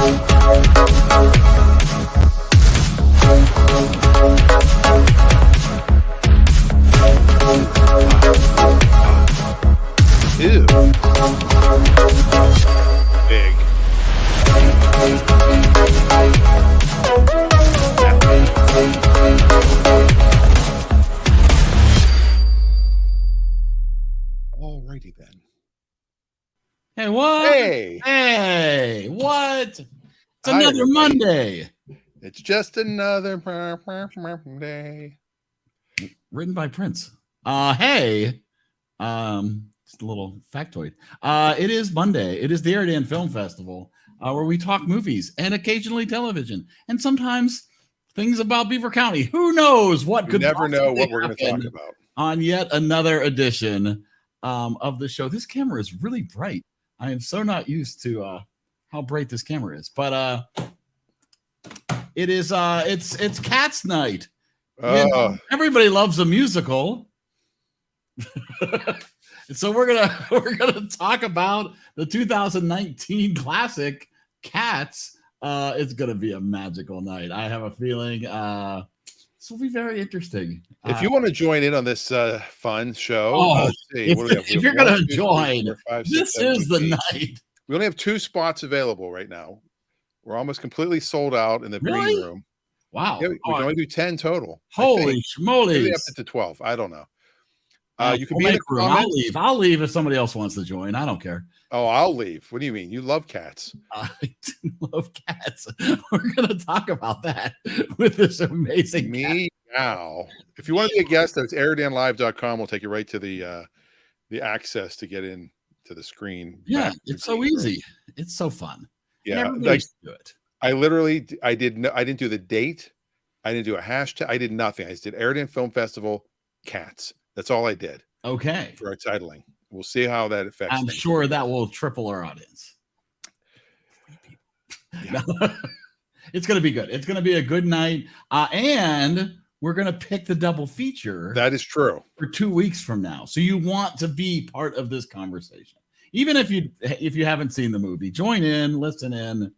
Ew. Big. Alrighty then. Hey, what? Hey, what? It's Hi, another everybody. Monday. It's just another day. Written by Prince. Hey, just a little factoid. It is Monday. It is the EriDan Film Festival, where we talk movies and occasionally television, and sometimes things about Beaver County. Who knows what You could never know possibly what we're going to happen talk about. on yet another edition of the show. This camera is really bright. I am so not used to how bright this camera is, but it is it's Cats Night. You know, everybody loves a musical. So we're gonna talk about the 2019 classic Cats. It's gonna be a magical night. I have a feeling this will be very interesting. If you want to join in on this fun show, let's see. If you're going to join, this is the night. We only have 2 spots available right now. We're almost completely sold out in the green room. Wow. Yeah, we can only do 10 total. Holy schmoly. Maybe up to 12. I don't know. You can we'll be in the comments. I'll leave if somebody else wants to join. I don't care. Oh, I'll leave. What do you mean? You love cats. I do love cats. We're going to talk about that with this amazing Meow. If you want to be a guest, that's eridanlive.com. We'll take you right to the access to get in to the screen. Yeah, it's so easy. It's so fun. Yeah, like, do it. I didn't do the date. I didn't do a hashtag. I did nothing. I just did EriDan Film Festival Cats. That's all I did. Okay. For our titling. We'll see how that affects I'm things. sure that will triple our audience. Yeah. It's going to be good. It's going to be a good night. And we're going to pick the double feature. That is true. For 2 weeks from now. So you want to be part of this conversation. Even if you haven't seen the movie, join in, listen in,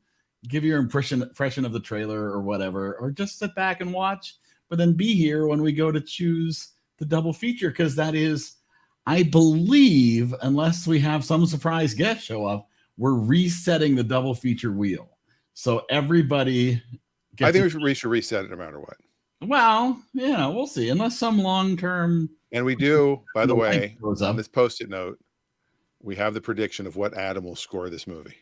give your impression of the trailer or whatever, or just sit back and watch, but then be here when we go to choose the double feature, because that is, I believe, unless we have some surprise guest show up, we're resetting the double feature wheel. So everybody I think we should reset it no matter what. Well, yeah, we'll see. Unless some long-term. And we do, by the way, on on this post-it note, we have the prediction of what Adam will score this movie.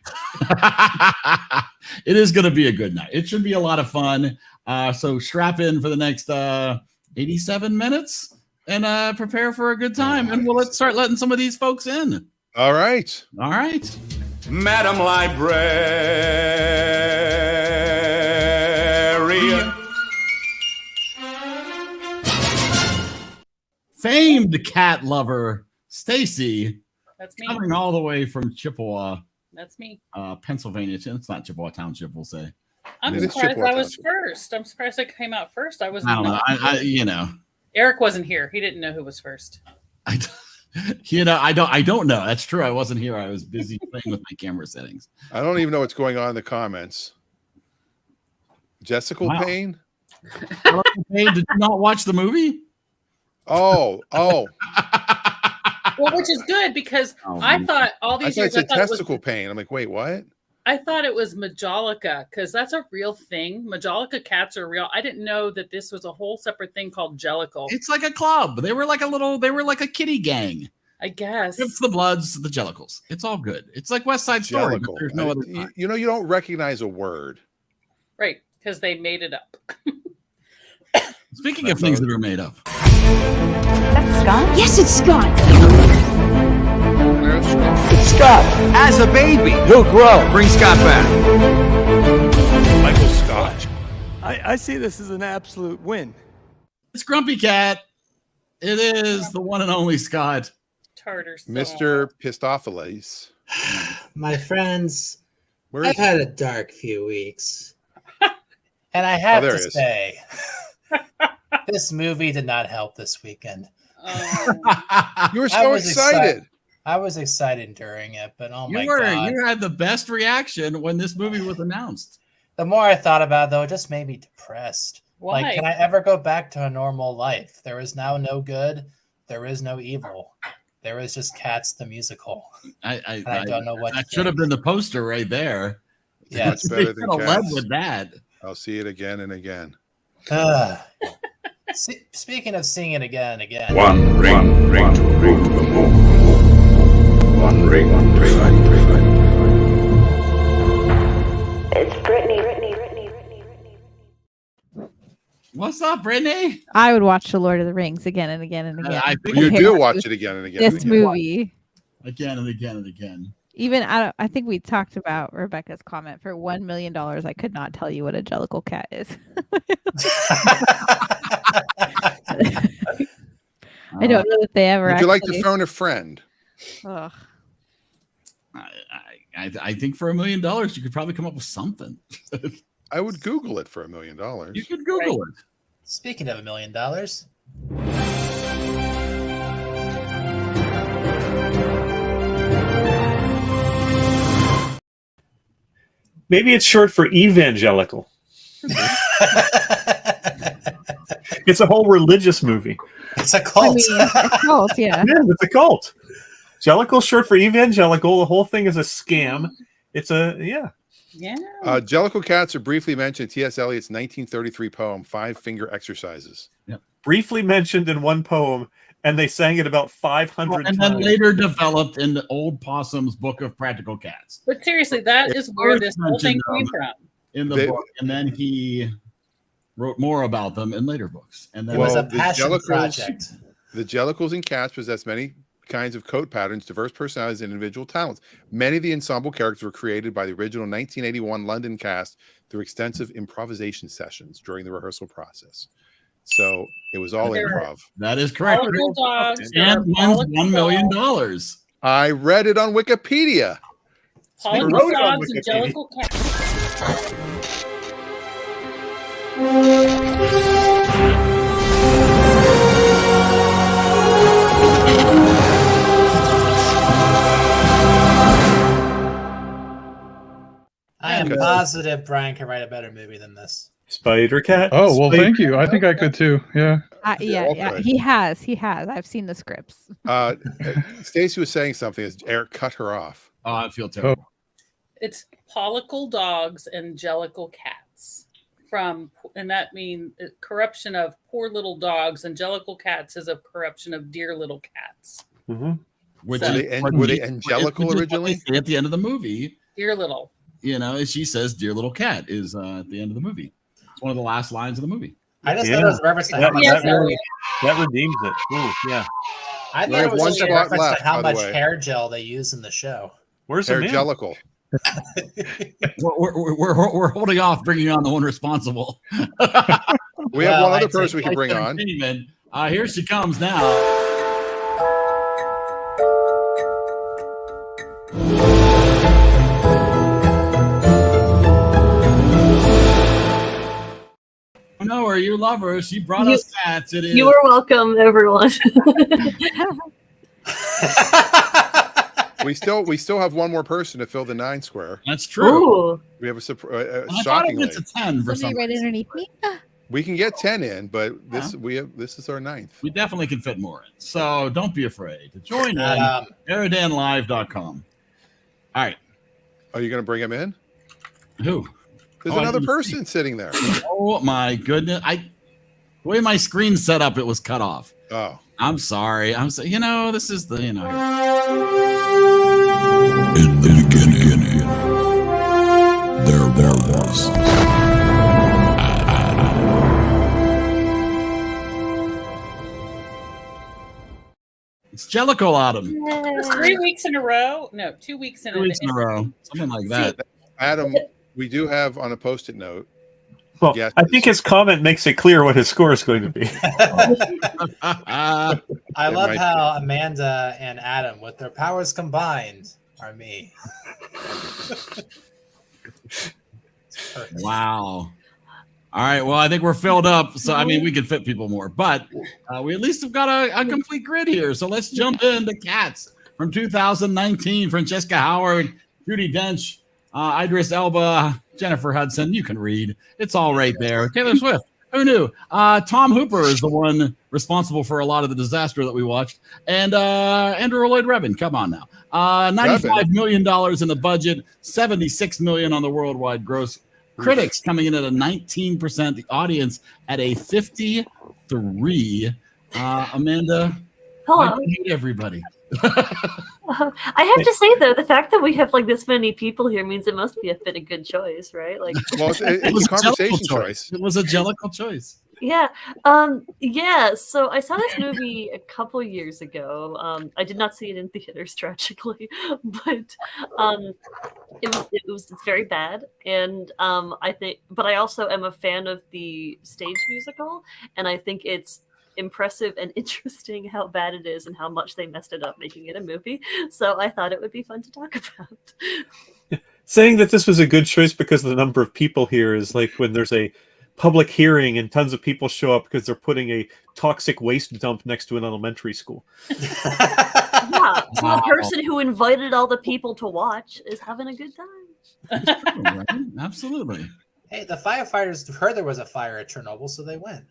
It is going to be a good night. It should be a lot of fun. So strap in for the next 87 minutes and prepare for a good time. And let's start letting some of these folks in. All right. All right. Madam Librarian. Famed cat lover Stacy. That's me. Coming all the way from Chippewa. That's me. Pennsylvania. It's not Chippewa Township, we'll say. I'm surprised I was first. I'm surprised I came out first. I wasn't. I don't know. Eric wasn't here. He didn't know who was first. I don't know. That's true. I wasn't here. I was busy playing with my camera settings. I don't even know what's going on in the comments. Jessica Payne? Payne, did you not watch the movie? Oh. Well, which is good because I thought all these years it's a testicle pain. I'm like, wait, what? I thought it was Majolica because that's a real thing. Majolica cats are real. I didn't know that this was a whole separate thing called Jellicle. It's like a club. They were like a kitty gang. I guess. It's the Bloods, the Jellicles. It's all good. It's like West Side Story. But there's no other. You don't recognize a word. Right, because they made it up. Speaking of things that are made up. That's Scott? Yes, it's Scott. It's Scott. As a baby, he'll grow. Bring Scott back. Michael Scott. I see this as an absolute win. It's Grumpy Cat. It is the one and only Scott. Tartar sauce. Mr. Pistopheles. My friends, I've had a dark few weeks. And I have to say, this movie did not help this weekend. You were so excited. I was excited during it, but oh my You god. you had the best reaction when this movie was announced. The more I thought about it, though, it just made me depressed. Why? Like, can I ever go back to a normal life? There is now no good. There is no evil. There is just Cats the musical. I don't know what that to should have think. been the poster right there. Yes. Much better They than could have led Cats. with that. I'll see it again and again. Speaking of seeing it again and again. One ring to rule the moon. One ring to fight. It's Brittany. What's up, Brittany? I would watch The Lord of the Rings again and again and again. I think You compared do to watch it again and again. This and again. movie. again and again and again. Even I think we talked about Rebecca's comment. For $1 million, I could not tell you what a Jellicle cat is. I don't know that they ever. Would you like to actually- phone a friend? Ugh. I think for $1 million, you could probably come up with something. I would Google it for $1 million. You could Google it. Speaking of $1 million, Maybe it's short for evangelical. It's a whole religious movie. it's a I cult. mean, a cult, yeah. Yeah, it's a cult. Jellicle short for evangelical. The whole thing is a scam. It's a Yeah. Jellicle cats are briefly mentioned in T.S. Eliot's 1933 poem, Five Finger Exercises. briefly mentioned in one poem, and they sang it about 500 And times. then later developed in the Old Possum's Book of Practical Cats But seriously, that is where this whole thing came mentioned, from. in the They- book, and then he wrote more about them in later books. And then It was Well, a the passion Jellicles- project. The Jellicles and cats possess many kinds of coat patterns, diverse personalities, and individual talents. Many of the ensemble characters were created by the original 1981 London cast through extensive improvisation sessions during the rehearsal process. So it was all There- improv. that is correct. Pollicle dogs. there are And wins pollicle $1 million. dogs, I read it on Wikipedia. Pollicle wrote it on dogs and Wikipedia. jellicle cats. I am positive Brian can write a better movie than this. Spider Cat. Oh, well, Spider- thank you. I think I could too. Yeah. Yeah, Okay. he has. I've seen the scripts. Stacey was saying something as Eric cut her off. Oh, I feel terrible. It's pollicle dogs and jellicle cats. And that means corruption of poor little dogs, and jellicle cats is a corruption of dear little cats. Mhm. Which Were is they, what were they he- angelical which is what originally? they say at the end of the movie, Dear little. you know, she says, "Dear little cat" is at the end of the movie. It's one of the last lines of the movie. I just Yeah. thought it was a reference to how That, much, Yes, that, really, that redeems it. Ooh, yeah. I We thought have it was one just a spot reference left, to how by the much way. hair gel they use in the show. Where's the They're man? jellicle. We're holding off bringing on the one responsible. We have Well, one I other take- person we can bring on. Here she comes now. No, or you love her. She brought us cats. It is. You are welcome, everyone. We still have one more person to fill the 9 square. That's true. Ooh. We have I thought it shockingly. gets a 10 for Somebody some right reason. underneath me. We can get 10 in, but this is our 9th. We definitely can fit more in. So don't be afraid to join in. EriDanLive.com. All right. Are you going to bring him in? Who? There's Oh, I another didn't person sitting there. Oh my goodness. The way my screen's set up, it was cut off. Oh. I'm sorry. This is the, In the beginning, there was. It's Jellicle Autumn. It's 3 weeks in a row. No, 2 weeks in 2 weeks in a row. Something like that. Adam, we do have on a post-it note. Well, Yes. I think his comment makes it clear what his score is going to be. I love might how Amanda and Adam, with their powers combined, are me. Wow. All right. Well, I think we're filled up. So, we can fit people more, but we at least have got a complete grid here. So let's jump into cats. from 2019. Francesca Howard, Judi Dench, Idris Elba, Jennifer Hudson. You can read. It's all right there. Taylor Swift. Who knew? Tom Hooper is the one responsible for a lot of the disaster that we watched. And Andrew Lloyd Webber. Come on now. $95 million in the budget, $76 million on the worldwide gross. Critics coming in at a 19%. The audience at a 53. Amanda, Hello. I hate everybody. I have to say though, the fact that we have like this many people here means it must be a pretty good choice, right? Like, well, it's a conversation choice. It was a jellicle choice. Yeah. So I saw this movie a couple years ago. I did not see it in theaters, tragically, but it's very bad. And but I also am a fan of the stage musical, and I think it's impressive and interesting how bad it is and how much they messed it up making it a movie. So I thought it would be fun to talk about. Saying that this was a good choice because of the number of people here is like when there's a public hearing and tons of people show up because they're putting a toxic waste dump next to an elementary school. Yeah, so the person who invited all the people to watch is having a good time. True, right? Absolutely. Hey, the firefighters heard there was a fire at Chernobyl, so they went.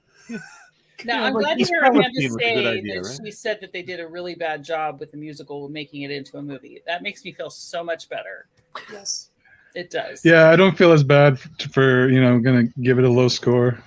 Now, I'm like, glad to East hear Amanda Palestine was a good say idea, that right? she said that they did a really bad job with the musical, making it into a movie. That makes me feel so much better. Yes. It does. Yeah, I don't feel as bad for gonna give it a low score.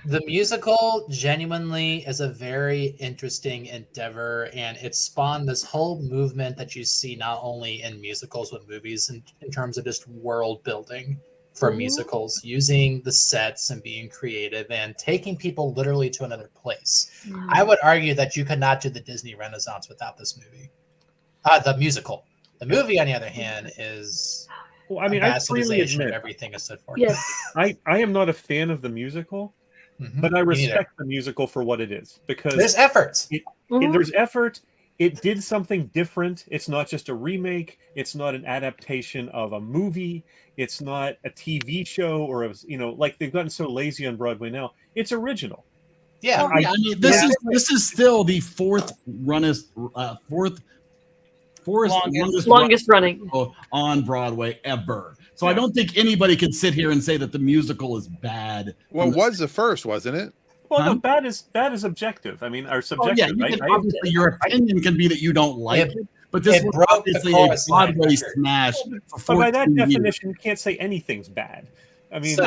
The musical genuinely is a very interesting endeavor, and it spawned this whole movement that you see not only in musicals but movies in terms of just world building for musicals, using the sets and being creative and taking people literally to another place. I would argue that you could not do the Disney Renaissance without this movie. The musical. The movie, on the other hand, is Well, I mean, I freely bastardization of admit, everything is stood for. Yes. I am not a fan of the musical, but I Me neither. respect the musical for what it is because There's effort. there's effort. It did something different. It's not just a remake. It's not an adaptation of a movie. It's not a TV show or like they've gotten so lazy on Broadway now. It's original. Yeah, I mean, this is still the fourth longest running on Broadway ever. So I don't think anybody can sit here and say that the musical is bad. Well, it was the first, wasn't it? Well, no, bad is objective. I mean, or subjective. You can, obviously, your opinion can be that you don't like it, but this was broke obviously the a chorus line Broadway record. smash. But by that definition, you can't say anything's bad. I mean,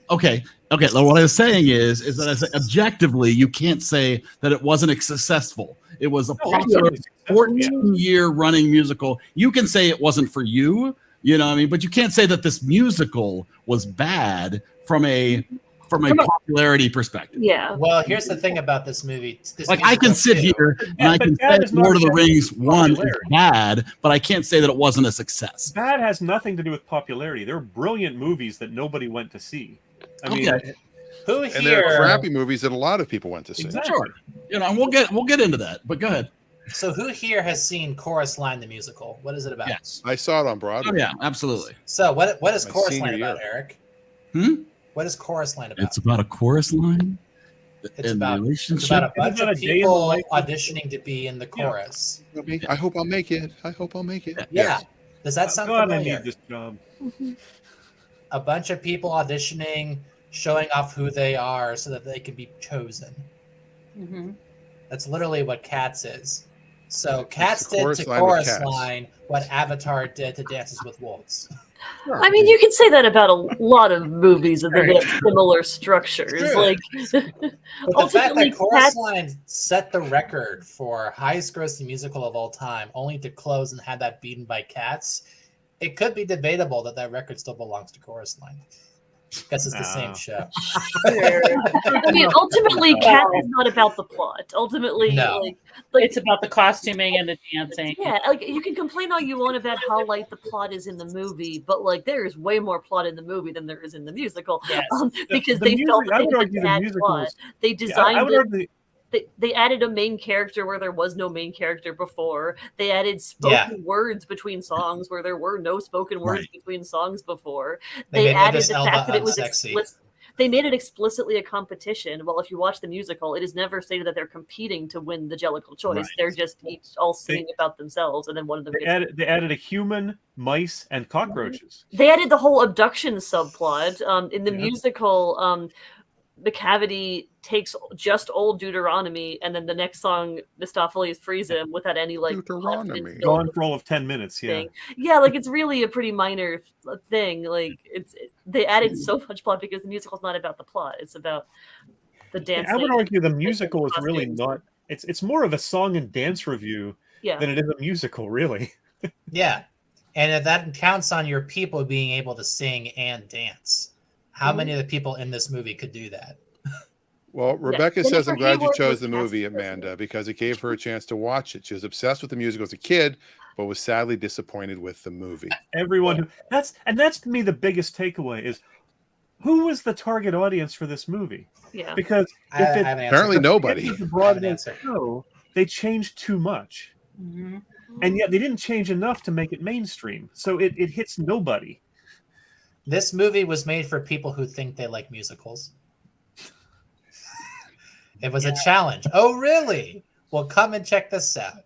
Okay. What I was saying is that I say objectively, you can't say that it wasn't successful. It was a popular 14-year running musical. You can say it wasn't for you, you know what I mean? But you can't say that this musical was bad from a popularity perspective. Yeah. Well, here's the thing about this movie. I can sit here and I can say Lord of the Rings 1 is bad, but I can't say that it wasn't a success. Bad has nothing to do with popularity. There are brilliant movies that nobody went to see. I mean, who and there are crappy movies that a lot of people went to see. Exactly. Sure. And we'll get into that, but go ahead. So who here has seen Chorus Line the musical? What is it about? Yes. I saw it on Broadway. Oh, yeah, absolutely. So what is My Chorus senior Line about, year. Eric? What is Chorus Line about? It's about a chorus line. It's in about relationship. a bunch about of a day in the people life auditioning to be in the chorus. I hope I'll make it. I hope I'll make it. Yeah. Yes. Does that sound God, I familiar? need this job. A bunch of people auditioning, showing off who they are so that they can be chosen. That's literally what Cats is. So Cats the did chorus to line with Chorus Cats. Line what Avatar did to Dances with Wolves. I mean, you can say that about a lot of movies that have similar structures. Sure. Like, But the fact ultimately, that Chorus Cats- Line set the record for highest grossing musical of all time, only to close and have that beaten by Cats, it could be debatable that record still belongs to Chorus Line. Because it's the same show. I mean, ultimately, Cats is not about the plot. Ultimately, No. like It's about the costuming and the dancing. yeah, like you can complain all you want about how light the plot is in the movie, but like there is way more plot in the movie than there is in the musical. Yes. Because The they music- felt I they would had argue to the add musicals- plot. They I designed would it. argue They added a main character where there was no main character before. They added spoken words between songs where there were no spoken words between songs before. They made added Idris the Elba fact that it was unsexy. explicit. they made it explicitly a competition. Well, if you watch the musical, it is never stated that they're competing to win the Jellicle choice. Right. They're just each all singing about themselves, and then one of them gets. They added a human, mice, and cockroaches. They added the whole abduction subplot. In the Yeah. musical, the Cavity takes just old Deuteronomy, and then the next song, Mistopheles frees him without any like Deuteronomy. Gone for all of 10 minutes. Yeah. thing. Yeah, like it's really a pretty minor thing. Like they added so much plot because the musical's not about the plot; it's about the dance. I would argue the musical is really not. It's more of a song and dance review than it is a musical, really. Yeah, and that counts on your people being able to sing and dance. How many of the people in this movie could do that? Well, Rebecca says, I'm Jennifer glad you Hayward chose was the cast movie, as this Amanda, because it gave her a chance to watch it. She was obsessed with the musical as a kid, but was sadly disappointed with the movie. Everyone who that's to me the biggest takeaway is who was the target audience for this movie? Yeah. Because apparently nobody. The Broadway show, they changed too much. Mm-hmm. And yet they didn't change enough to make it mainstream. So it hits nobody. This movie was made for people who think they like musicals. It was a challenge. Oh, really? Well, come and check this out.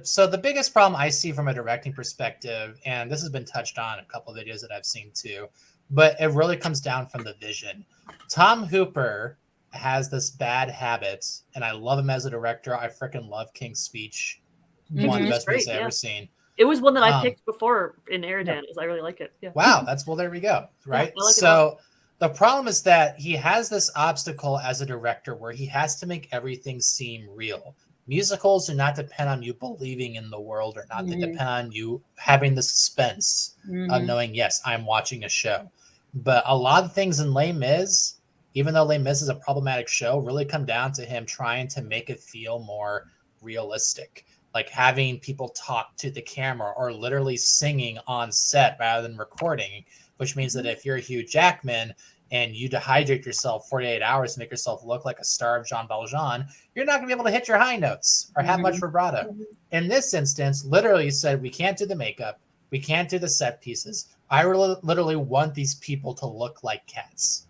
So the biggest problem I see from a directing perspective, and this has been touched on in a couple of videos that I've seen too, but it really comes down from the vision. Tom Hooper has this bad habit, and I love him as a director. I freaking love King's Speech. One of the best movies I've ever seen. It was one that I picked before in EriDan, because I really like it. Yeah. Wow, there we go. Right. Yeah, I like it a so the problem is that he has this obstacle as a director where he has to make everything seem real. Musicals do not depend on you believing in the world, or not. They depend on you having the suspense of knowing, yes, I'm watching a show. But a lot of things in Les Mis, even though Les Mis is a problematic show, really come down to him trying to make it feel more realistic. Like having people talk to the camera or literally singing on set rather than recording, which means that if you're Hugh Jackman and you dehydrate yourself 48 hours to make yourself look like a star of Jean Valjean, you're not going to be able to hit your high notes or have much vibrato. In this instance, literally said, we can't do the makeup. We can't do the set pieces. I literally want these people to look like cats.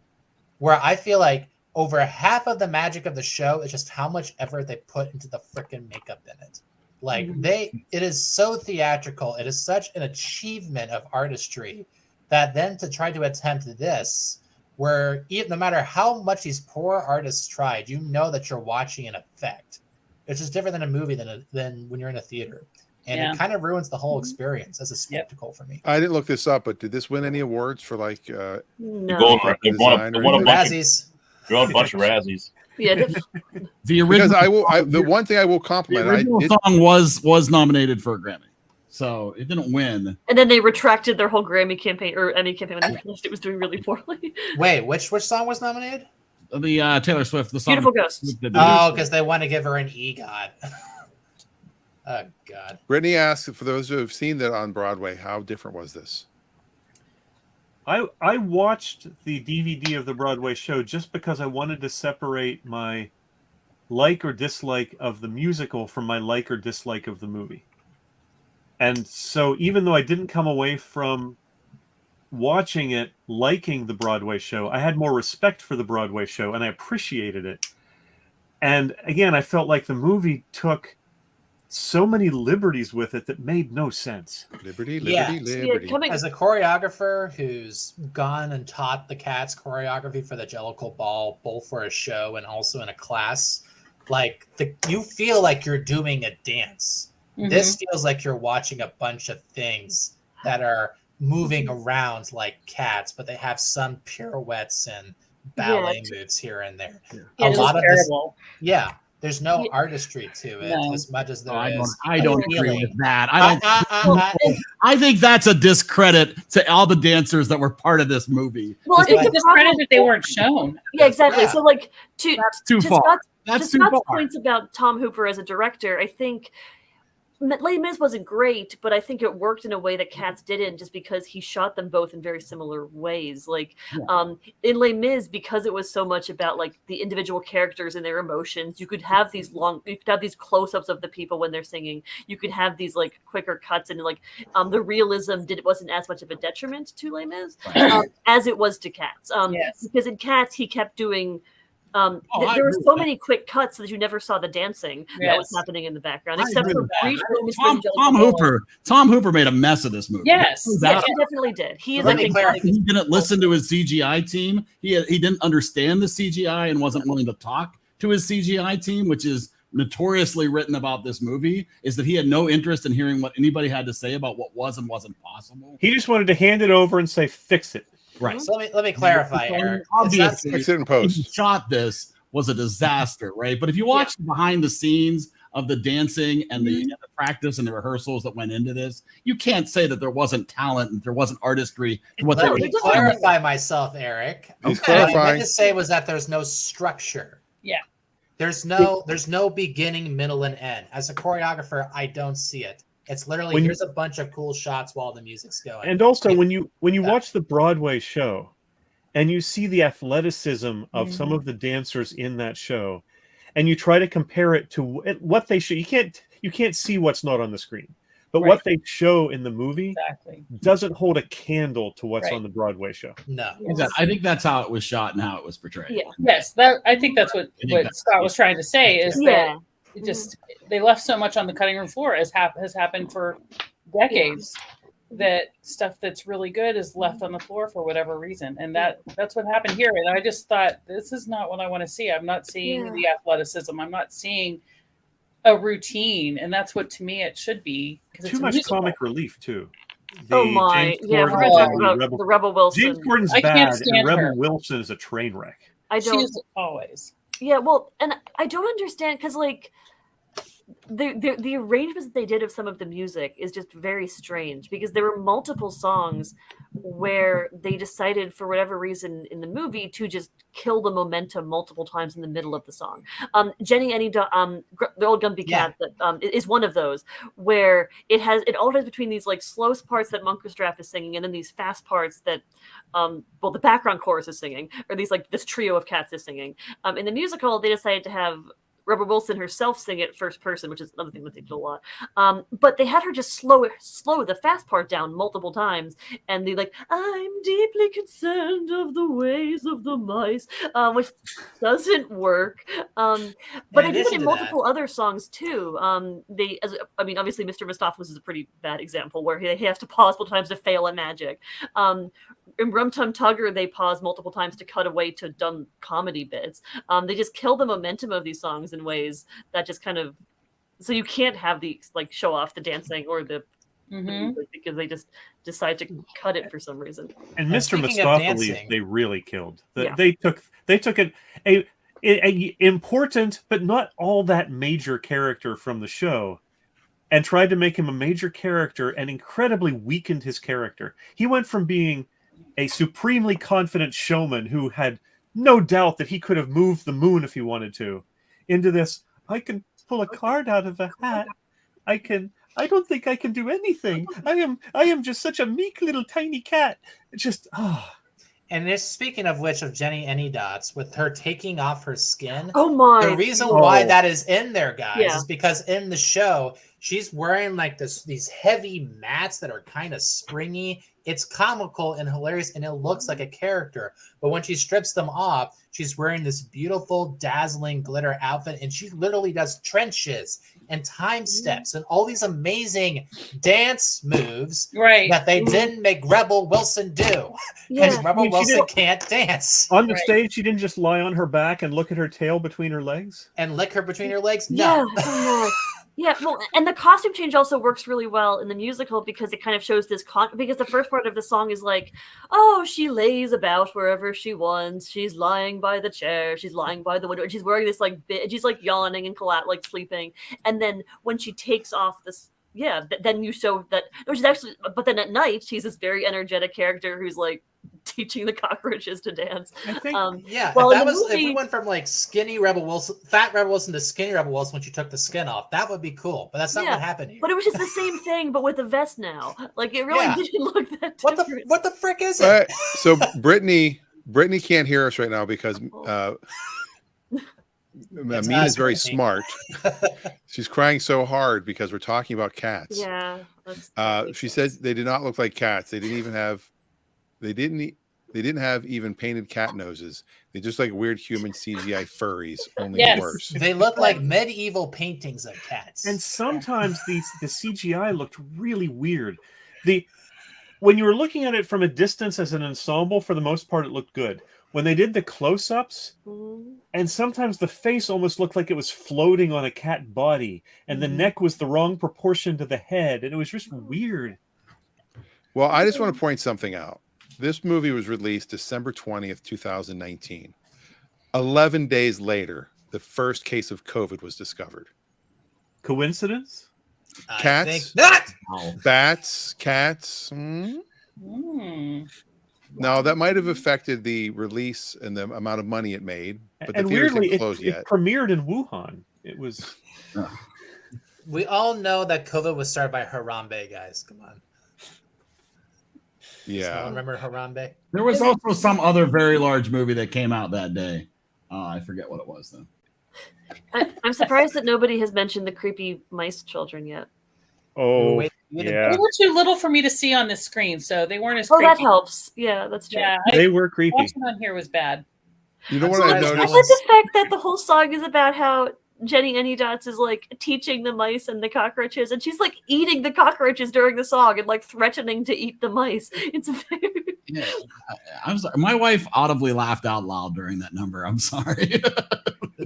Where I feel like over half of the magic of the show is just how much effort they put into the freaking makeup in it. Like it is so theatrical. It is such an achievement of artistry that then to try to attempt this, where no matter how much these poor artists tried, you know that you're watching an effect. It's just different than a movie than when you're in a theater. And it kind of ruins the whole experience as a spectacle for me. I didn't look this up, but did this win any awards for like No. It won a bunch Razzies. It won a bunch of Razzies. Yeah, the original, because the one thing I will compliment, the original song was nominated for a Grammy, so it didn't win. And then they retracted their whole Grammy campaign or Emmy campaign when they realized it was doing really poorly. Wait, which song was nominated? The Taylor Swift, the song Beautiful Ghosts. Oh, because they want to give her an EGOT. Oh God. Brittany asked, for those who have seen that on Broadway, how different was this? I watched the DVD of the Broadway show just because I wanted to separate my like or dislike of the musical from my like or dislike of the movie. And so even though I didn't come away from watching it liking the Broadway show, I had more respect for the Broadway show and I appreciated it. And again, I felt like the movie took so many liberties with it that made no sense. Liberty. As a choreographer who's gone and taught the Cats choreography for the Jellicle Ball, both for a show and also in a class, like you feel like you're doing a dance. This feels like you're watching a bunch of things that are moving around like cats, but they have some pirouettes and ballet moves here and there. Yeah, a lot of terrible. this, there's no artistry to it as much as there is. I don't agree with that. I think that's a discredit to all the dancers that were part of this movie. Well, I think It's a discredit that they weren't shown. Yeah, exactly. Yeah. So, like, That's too far. Scott's points about Tom Hooper as a director, I think Les Mis wasn't great, but I think it worked in a way that Cats didn't, just because he shot them both in very similar ways. Like in Les Mis, because it was so much about like the individual characters and their emotions, you could have these close-ups of the people when they're singing. You could have these like quicker cuts, and like the realism wasn't as much of a detriment to Les Mis as it was to Cats. Because in Cats he kept doing. There were so many quick cuts that you never saw the dancing that was happening in the background, except for brief moments. Tom Hooper made a mess of this movie. Yes, he definitely did. He didn't listen to his CGI team. He didn't understand the CGI and wasn't willing to talk to his CGI team, which is notoriously written about this movie. Is that he had no interest in hearing what anybody had to say about what was and wasn't possible. He just wanted to hand it over and say, "Fix it." Right. So let me clarify, Eric. Obviously, fix it in post. Shot this was a disaster, right? But if you watch the behind the scenes of the dancing and the practice and the rehearsals that went into this, you can't say that there wasn't talent and there wasn't artistry. Let me clarify myself, Eric. What I meant to say was that there's no structure. Yeah. There's no beginning, middle, and end. As a choreographer, I don't see it. It's literally here's a bunch of cool shots while the music's going. And also, when you watch the Broadway show, and you see the athleticism of some of the dancers in that show, and you try to compare it to what they show, you can't see what's not on the screen, but what they show in the movie doesn't hold a candle to what's on the Broadway show. No, I think that's how it was shot and how it was portrayed. Yeah. Yes, I think that's what Scott was trying to say is that. Just they left so much on the cutting room floor, as has happened for decades, that stuff that's really good is left on the floor for whatever reason, and that's what happened here. And I just thought, this is not what I want to see. I'm not seeing the athleticism. I'm not seeing a routine, and that's what to me it should be. Too much comic relief too. The Rebel Wilson. James Corden's bad, and Rebel Wilson is a train wreck. She's always. Yeah, well, and I don't understand because like the arrangements that they did of some of the music is just very strange, because there were multiple songs where they decided for whatever reason in the movie to just kill the momentum multiple times in the middle of the song. Jenny Any the old Gumby Cat that is one of those where it alternates between these like slow parts that Munkerstraff is singing and then these fast parts that the background chorus is singing, or these like this trio of cats is singing. In the musical, they decided to have Rebel Wilson herself sing it first person, which is another thing that they did a lot. But they had her just slow the fast part down multiple times, and they like, I'm deeply concerned of the ways of the mice, which doesn't work. But they did it in multiple other songs too. Obviously, Mr. Mistopheles is a pretty bad example where he has to pause multiple times to fail at magic. In Rum Tum Tugger, they pause multiple times to cut away to dumb comedy bits. They just kill the momentum of these songs in ways that just kind of, so you can't have the like show off the dancing or the because they just decide to cut it for some reason. And Mr. Mistopheles, they really killed. They took a important but not all that major character from the show and tried to make him a major character and incredibly weakened his character. He went from being a supremely confident showman who had no doubt that he could have moved the moon if he wanted to, into this, I can pull a card out of a hat. I don't think I can do anything. I am just such a meek little tiny cat. Just And speaking of which, of Jenny Any Dots, with her taking off her skin. Oh my! The reason why that is in there, guys, is because in the show she's wearing like these heavy mats that are kind of springy. It's comical and hilarious, and it looks like a character. But when she strips them off, she's wearing this beautiful, dazzling glitter outfit, and she literally does trenches and time steps and all these amazing dance moves that they didn't make Rebel Wilson do, because Rebel Wilson can't dance. On the stage, she didn't just lie on her back and look at her tail between her legs? And lick her between her legs? No. Yeah, well, and the costume change also works really well in the musical because it kind of shows this because the first part of the song is like, oh, she lays about wherever she wants. She's lying by the chair. She's lying by the window. And she's wearing this like she's like yawning and like sleeping. And then when she takes off this, then you show that she's actually. But then at night, she's this very energetic character who's like teaching the cockroaches to dance. I think, Yeah, well, if in that the was if movie- we went from like skinny Rebel Wilson, fat Rebel Wilson to skinny Rebel Wilson when you took the skin off, that would be cool. But that's not Yeah, what happened here. But it was just the same thing, but with a vest now. Like it really Yeah. didn't look that What different. the frick is All it? right, so Brittany can't hear us right now because It's Amin not is very Brittany. smart. She's crying so hard because we're talking about cats. Yeah. That's She says they did not look like cats. They didn't have even painted cat noses. They just like weird human CGI furries, only worse. They look like medieval paintings of cats. And sometimes the CGI looked really weird. When you were looking at it from a distance as an ensemble, for the most part, it looked good. When they did the close-ups, and sometimes the face almost looked like it was floating on a cat body, and the neck was the wrong proportion to the head, and it was just weird. Well, I just want to point something out. This movie was released December 20th, 2019. 11 days later, the first case of COVID was discovered. Coincidence? Cats? I think not. Bats? Cats? No, that might have affected the release and the amount of money it made, but the And theaters weirdly, didn't close yet. it premiered in Wuhan. It was... We all know that COVID was started by Harambe, guys. Come on. Yeah. Remember Harambe? There was also some other very large movie that came out that day. I forget what it was though. I'm surprised that nobody has mentioned the creepy mice children yet. Oh, They were too little for me to see on the screen, so they weren't as Oh, creepy. that helps. Yeah, that's true. Yeah, They were creepy. Watching on here was bad. You know what I I like noticed? the fact that the whole song is about how Jenny Anydots is like teaching the mice and the cockroaches, and she's like eating the cockroaches during the song and like threatening to eat the mice. It's very... Yeah, I'm sorry. My wife audibly laughed out loud during that number. I'm sorry.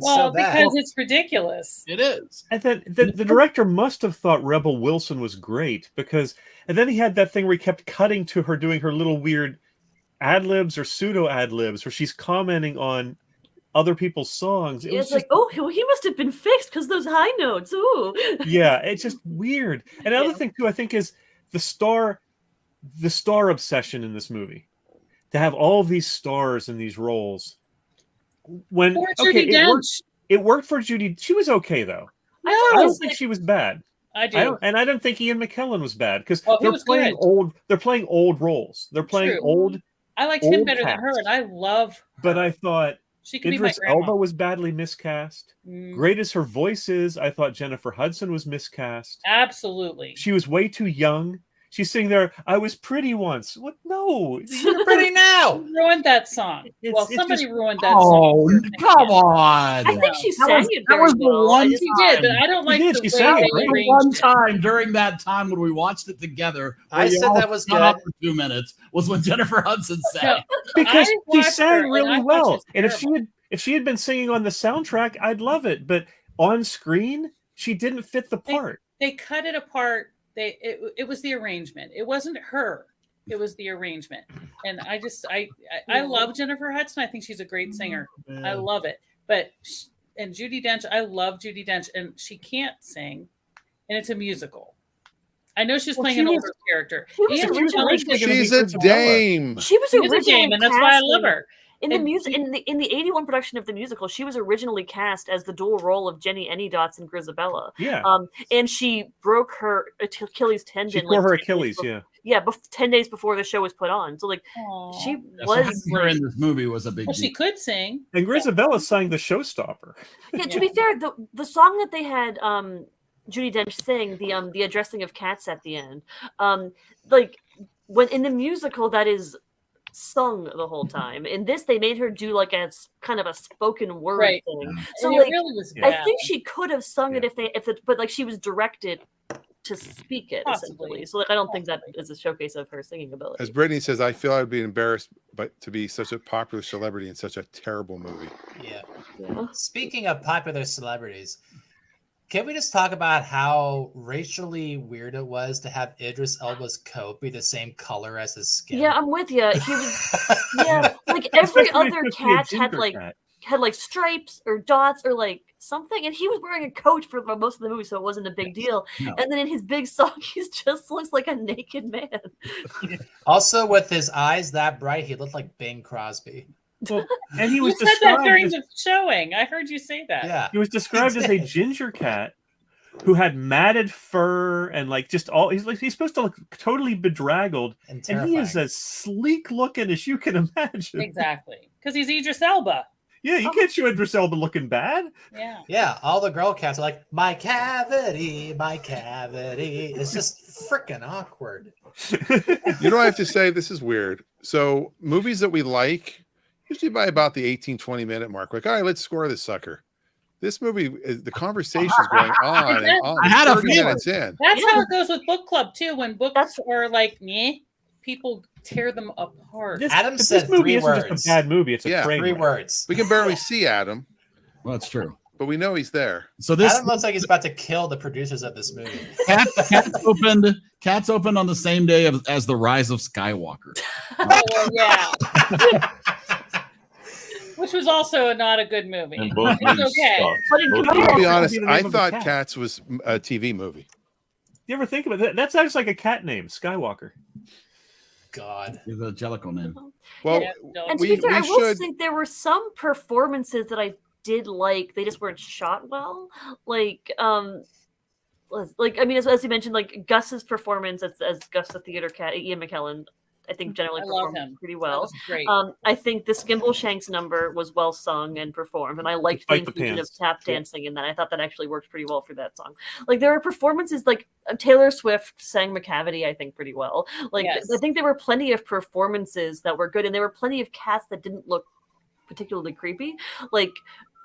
Well, because it's ridiculous. It is. And then the director must have thought Rebel Wilson was great because, and then he had that thing where he kept cutting to her doing her little weird ad libs or pseudo ad libs where she's commenting on other people's songs. It was It's like, oh, he must have been fixed because those high notes. Ooh. yeah, it's just weird. And another thing too, I think, is the star obsession in this movie. To have all these stars in these roles. When Poor Judi Dench. It worked for Judy. She was okay though. No, I don't think she was bad. I do. I don't think Ian McKellen was bad because Oh, he they're was playing good. old. They're playing old roles. They're playing True. old. I liked him old better than her, cast. and I love. But I thought She could be my Idris grandma. Elba was badly miscast. Great as her voice is, I thought Jennifer Hudson was miscast. Absolutely. She was way too young. She's sitting there. I was pretty once. What? No, you're pretty now. You ruined that song. Well, it's somebody just- ruined that Oh, song. come on. I think she That sang was- it that very was the well. one She did, but I don't like did. the She way sang it they great. The one arranged it. time during that time when we watched it together, where I you said all that was shut up good. for 2 minutes, was when Jennifer Hudson sang. No, because I she watched her, sang and really I thought she well. was And terrible. if she had been singing on the soundtrack, I'd love it. But on screen, she didn't fit the part. They cut it apart. It was the arrangement. It wasn't her. It was the arrangement. And I love Jennifer Hudson. I think she's a great singer. I love it. But and Judi Dench, I love Judi Dench, and she can't sing, and it's a musical. I know she's Well, playing she an was- older character. she was Ian originally McKellen gonna did- be She's a dame. She was She is a originally dame, and that's why I love cast her. in the And music in the 81 production of the musical. She was originally cast as the dual role of Jenny Anydots and Grisabella. Yeah. And she broke her Achilles tendon. She tore her 10 days Achilles. before- Yeah. Yeah, 10 days before the show was put on. So like she Yeah, so was having her in this movie was a big Well, deal. she could sing. And Grisabella sang the showstopper. Yeah, to be fair, the song that they had Judi Dench sing, the addressing of cats at the end, like when in the musical that is sung the whole time. In this, they made her do like a kind of a spoken word Right. thing. And So it like really was I bad. think she could have sung it but like she was directed to speak it Possibly. essentially. So like I don't think that is a showcase of her singing ability. As Brittany says, I feel I'd be embarrassed to be such a popular celebrity in such a terrible movie. Yeah. Yeah. Speaking of popular celebrities, can we just talk about how racially weird it was to have Idris Elba's coat be the same color as his skin? Yeah, I'm with you. He was yeah, like every Especially when other it's supposed to be a cat had ginger like cat. stripes or dots or like something, and he was wearing a coat for most of the movie, so it wasn't a big deal. No. And then in his big song, he just looks like a naked man. Also, with his eyes that bright, he looked like Bing Crosby. Well, and he was You said that during described the showing. I heard you say that. Yeah. he was described as a ginger cat who had matted fur and like just all he's supposed to look totally bedraggled, and he is as sleek looking as you can imagine. Exactly, because he's Idris Elba. Yeah, you can't show Idris Elba looking bad. Yeah. Yeah, all the girl cats are like, my cavity, my cavity. It's just freaking awkward. You know, I have to say, this is weird. So movies that we like, usually by about the 18-20 minute mark, like, all right, let's score this sucker. This movie, the conversation is going on and on. I had a 30 feeling. minutes in. That's how it goes with book club too. When books are like meh, people tear them apart. Adam This said movie 3 isn't words. just a bad movie; it's a Yeah. train 3 wreck. words. We can barely see Adam, Well, that's true. but we know he's there. So this Adam looks like he's about to kill the producers of this movie. Cats opened on the same day as the Rise of Skywalker. Oh, well, yeah. Which was also not a good movie. And both It's movies okay. sucked. But in Both Cats- I'll be Be honest, the name I of the thought cat. Cats was a TV movie. You ever think about that? That's actually like a cat name, Skywalker. God. Is a Jellicle name. Well, Yeah, don't- And to we be fair, I will should. say there were some performances that I did like. They just weren't shot well. Like I mean, as you mentioned, like Gus's performance as Gus the theater cat, Ian McKellen, I think generally I love performed him. pretty That well. was great. I think the Skimble Shanks number was well sung and performed, and I liked the Despite the inclusion of pants. tap dancing in that. I thought that actually worked pretty well for that song. Like there were performances like Taylor Swift sang McCavity, I think, pretty well. Like Yes. I think there were plenty of performances that were good, and there were plenty of cats that didn't look particularly creepy. Like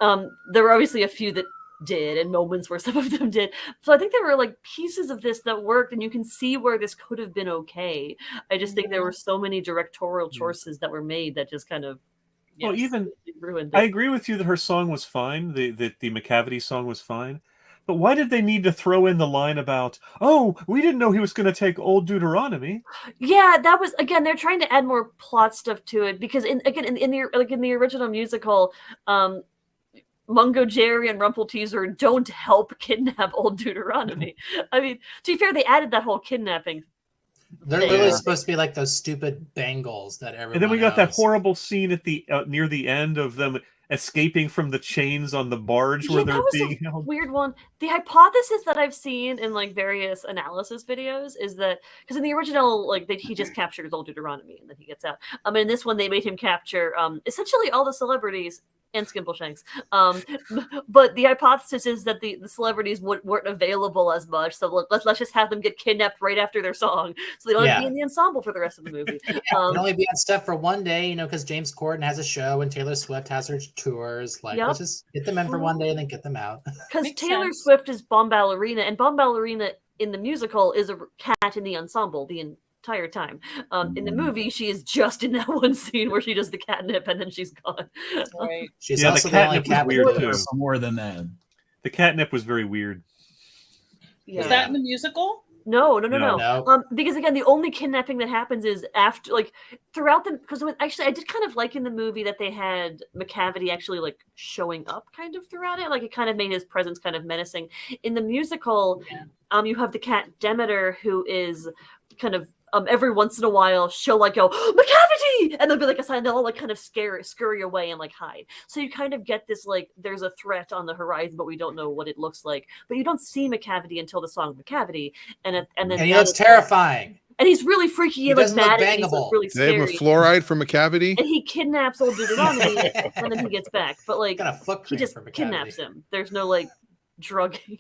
there were obviously a few that did and moments where some of them did, so I think there were like pieces of this that worked, and you can see where this could have been okay. I just think there were so many directorial choices that were made that just kind of Well, even ruined I it. agree with you that her song was fine. The McCavity song was fine. But why did they need to throw in the line about, oh, we didn't know he was going to take Old Deuteronomy? Yeah, that was again. They're trying to add more plot stuff to it because in the original musical, Mungo Jerry and Rumpelteazer don't help kidnap Old Deuteronomy. I mean, to be fair, they added that whole kidnapping. They're thing. literally supposed to be like those stupid bangles that everyone And then we got that knows. horrible scene at the near the end of them escaping from the chains on the barge where Yeah, they're that was being a held. weird one. The hypothesis that I've seen in like various analysis videos is that because in the original, like he just captures Old Deuteronomy and then he gets out. In this one, they made him capture essentially all the celebrities and Skimbleshanks. But the hypothesis is that the celebrities weren't available as much, so let's just have them get kidnapped right after their song, so they don't have to be in the ensemble for the rest of the movie. Can only be on stuff for one day, because James Corden has a show and Taylor Swift has her tours. Like, Yep. let's just get them in for one day and then get them out. Because Taylor Swift is Bomb Ballerina, and Bomb Ballerina in the musical is a cat in the ensemble the entire time. In the movie, she is just in that one scene where she does the catnip and then she's gone. Right. She's Yeah, also the the only catnip was cat weird with too. boobs. More than that. The catnip was very weird. Was that in the musical? No. No. Because again, the only kidnapping that happens is after, like, throughout the. Because actually, I did kind of like in the movie that they had McCavity actually like showing up kind of throughout it. Like it kind of made his presence kind of menacing. In the musical, you have the cat Demeter, who is kind of every once in a while she'll like go McCavity, and there'll be like a sign, and they'll all like kind of scurry away and like hide. So you kind of get this like there's a threat on the horizon, but we don't know what it looks like. But you don't see McCavity until the song McCavity, and then And he looks terrifying. and he's really freaky and like doesn't look mad, and he's bangable. like, really They have a scary. fluoride from a cavity. And he kidnaps Old Deuteronomy, and then he gets back. But like Got a foot he cream just for McCavity. kidnaps him. There's no like drugging.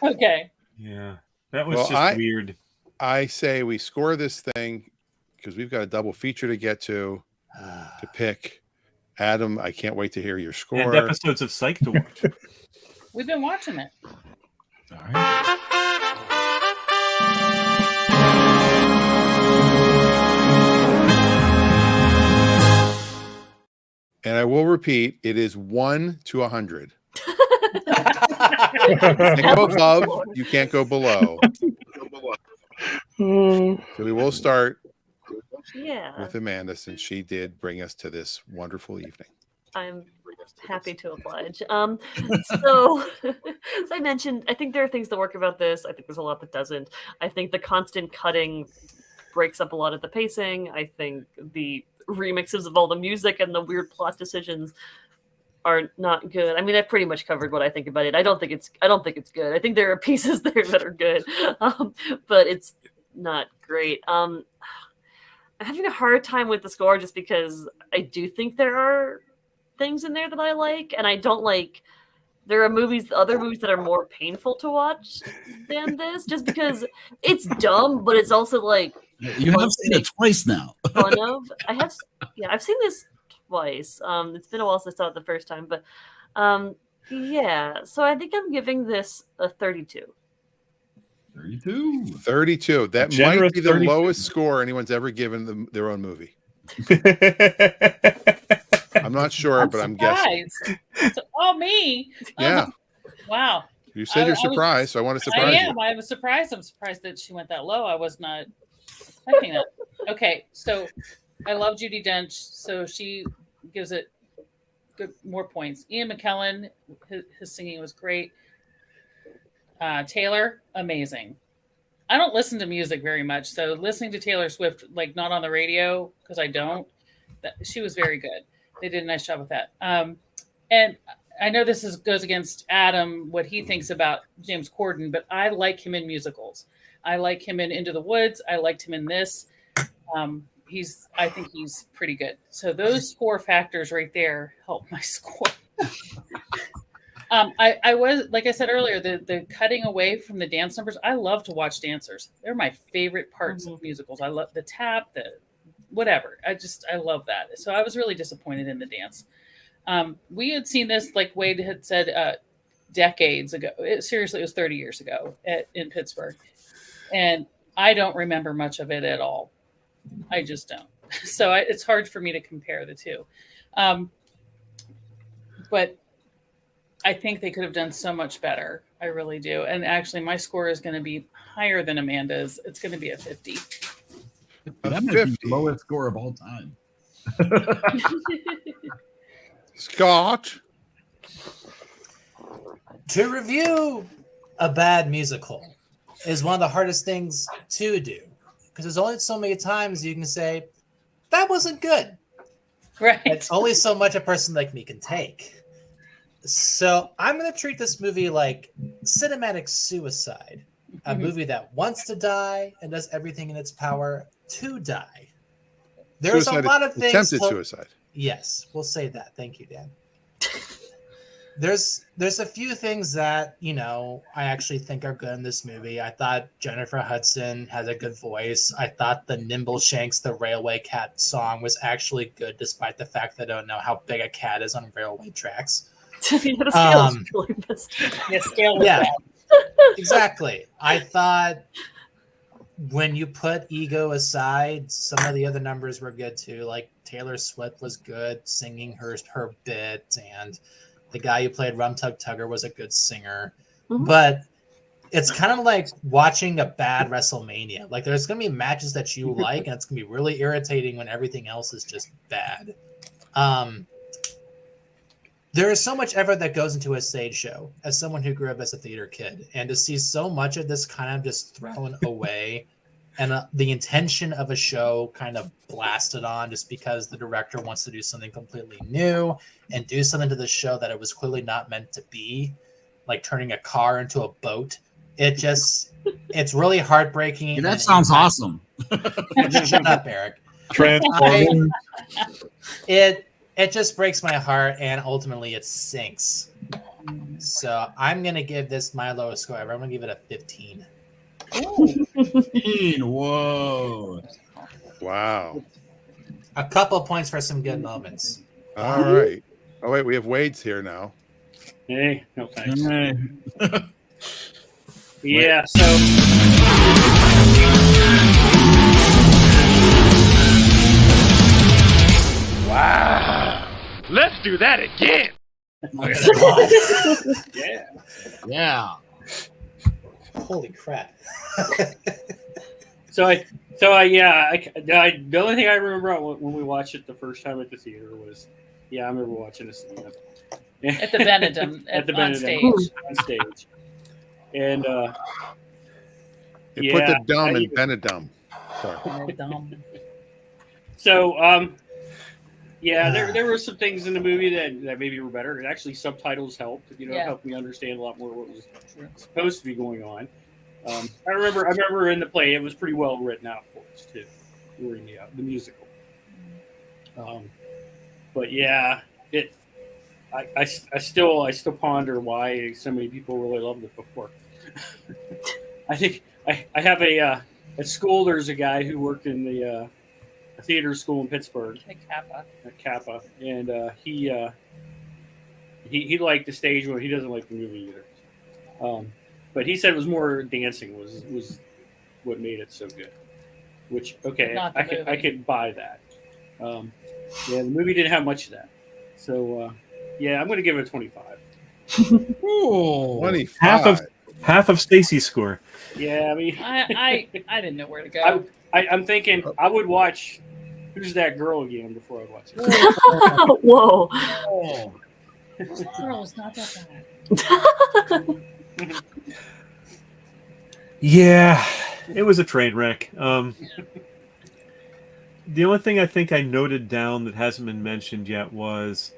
Okay. Yeah, that was Well, just weird. I say we score this thing because we've got a double feature to get to pick. Adam, I can't wait to hear your score. And episodes of Psych to watch. We've been watching it. All right. And I will repeat, it is 1 to 100. You can't go above, you can't go below. So we will start Yeah, with Amanda, since she did bring us to this wonderful evening. I'm happy to oblige. So as I mentioned, I think there are things that work about this. I think there's a lot that doesn't. I think the constant cutting breaks up a lot of the pacing. I think the remixes of all the music and the weird plot decisions are not good. I mean, I pretty much covered what I think about it. I don't think it's good. I think there are pieces there that are good, but it's not great. I'm having a hard time with the score just because I do think there are things in there that I like, and I don't like. There are other movies that are more painful to watch than this, just because it's dumb, but it's also like You have seen it twice now. fun of. I've seen this twice. It's been a while since I saw it the first time, but yeah. So I think I'm giving this a 32. 32. 32. That Generous might be the 32. lowest score anyone's ever given their own movie. I'm not sure, but I'm guessing. Surprised. Oh, me. Yeah. Wow. You said you're surprised, so I want to surprise I you. am. I was surprised. I'm surprised that she went that low. I was not expecting that. Okay, so I love Judi Dench, so she gives it more points. Ian McKellen, his singing was great. Taylor, amazing. I don't listen to music very much, so listening to Taylor Swift, like not on the radio, because I don't, she was very good. They did a nice job with that. And I know this goes against Adam, what he thinks about James Corden, but I like him in musicals. I like him in Into the Woods. I liked him in this. I think he's pretty good. So those 4 factors right there help my score. I was, like I said earlier, the cutting away from the dance numbers. I love to watch dancers. They're my favorite parts of musicals. I love the tap, the whatever. I love that. So I was really disappointed in the dance. We had seen this, like Wade had said, decades ago. Seriously, it was 30 years ago in Pittsburgh. And I don't remember much of it at all. I just don't. So it's hard for me to compare the two. But I think they could have done so much better. I really do. And actually, my score is going to be higher than Amanda's. It's going to be a 50. That might be the lowest score of all time. Scott? To review a bad musical is one of the hardest things to do, because there's only so many times you can say, that wasn't good. Right. It's only so much a person like me can take. So I'm going to treat this movie like cinematic suicide, a movie that wants to die and does everything in its power to die. There's a lot of things. Attempted suicide. Yes, we'll say that. Thank you, Dan. There's a few things that, I actually think are good in this movie. I thought Jennifer Hudson has a good voice. I thought the Nimble Shanks, the Railway Cat song was actually good, despite the fact that I don't know how big a cat is on railway tracks. Yeah, exactly. I thought when you put ego aside, some of the other numbers were good too. Like Taylor Swift was good singing her bit, and the guy who played Rum Tug Tugger was a good singer. But it's kind of like watching a bad WrestleMania. Like there's going to be matches that you like, and it's going to be really irritating when everything else is just bad. There is so much effort that goes into a stage show as someone who grew up as a theater kid, and to see so much of this kind of just thrown away and the intention of a show kind of blasted on just because the director wants to do something completely new and do something to the show that it was clearly not meant to be, like turning a car into a boat. It's really heartbreaking. That sounds awesome. Shut up, Eric. It just breaks my heart, and ultimately it sinks. So I'm going to give this my lowest score ever. I'm going to give it a 15. 15. Whoa. Wow. A couple of points for some good moments. All right. Oh, wait. We have Wade's here now. Hey, no thanks. Hey. Yeah, so... Wow. Let's do that again. Yeah. Yeah. Holy crap. The only thing I remember when we watched it the first time at the theater was, I remember watching this at the Benedum on stage. On stage. And you put the dumb in Benedum. Sorry. So, yeah, there were some things in the movie that maybe were better. And actually, subtitles helped. Helped me understand a lot more what was supposed to be going on. I remember in the play, it was pretty well written out for us too, during the musical. But yeah, I still ponder why so many people really loved it before. I think I have at school. There's a guy who worked in the theater school in Pittsburgh at Kappa, and he liked the stage one. He doesn't like the movie either. But he said it was more dancing was what made it so good. Which I could buy that. Yeah, the movie didn't have much of that. So yeah, I'm going to give it a 25. Ooh, 25. Half of Stacy's score. Yeah, I mean, I didn't know where to go. I'm thinking I would watch Who's That Girl again before I watch it. Whoa. Oh. This girl is not that bad. Yeah, it was a train wreck. The only thing I think I noted down that hasn't been mentioned yet was,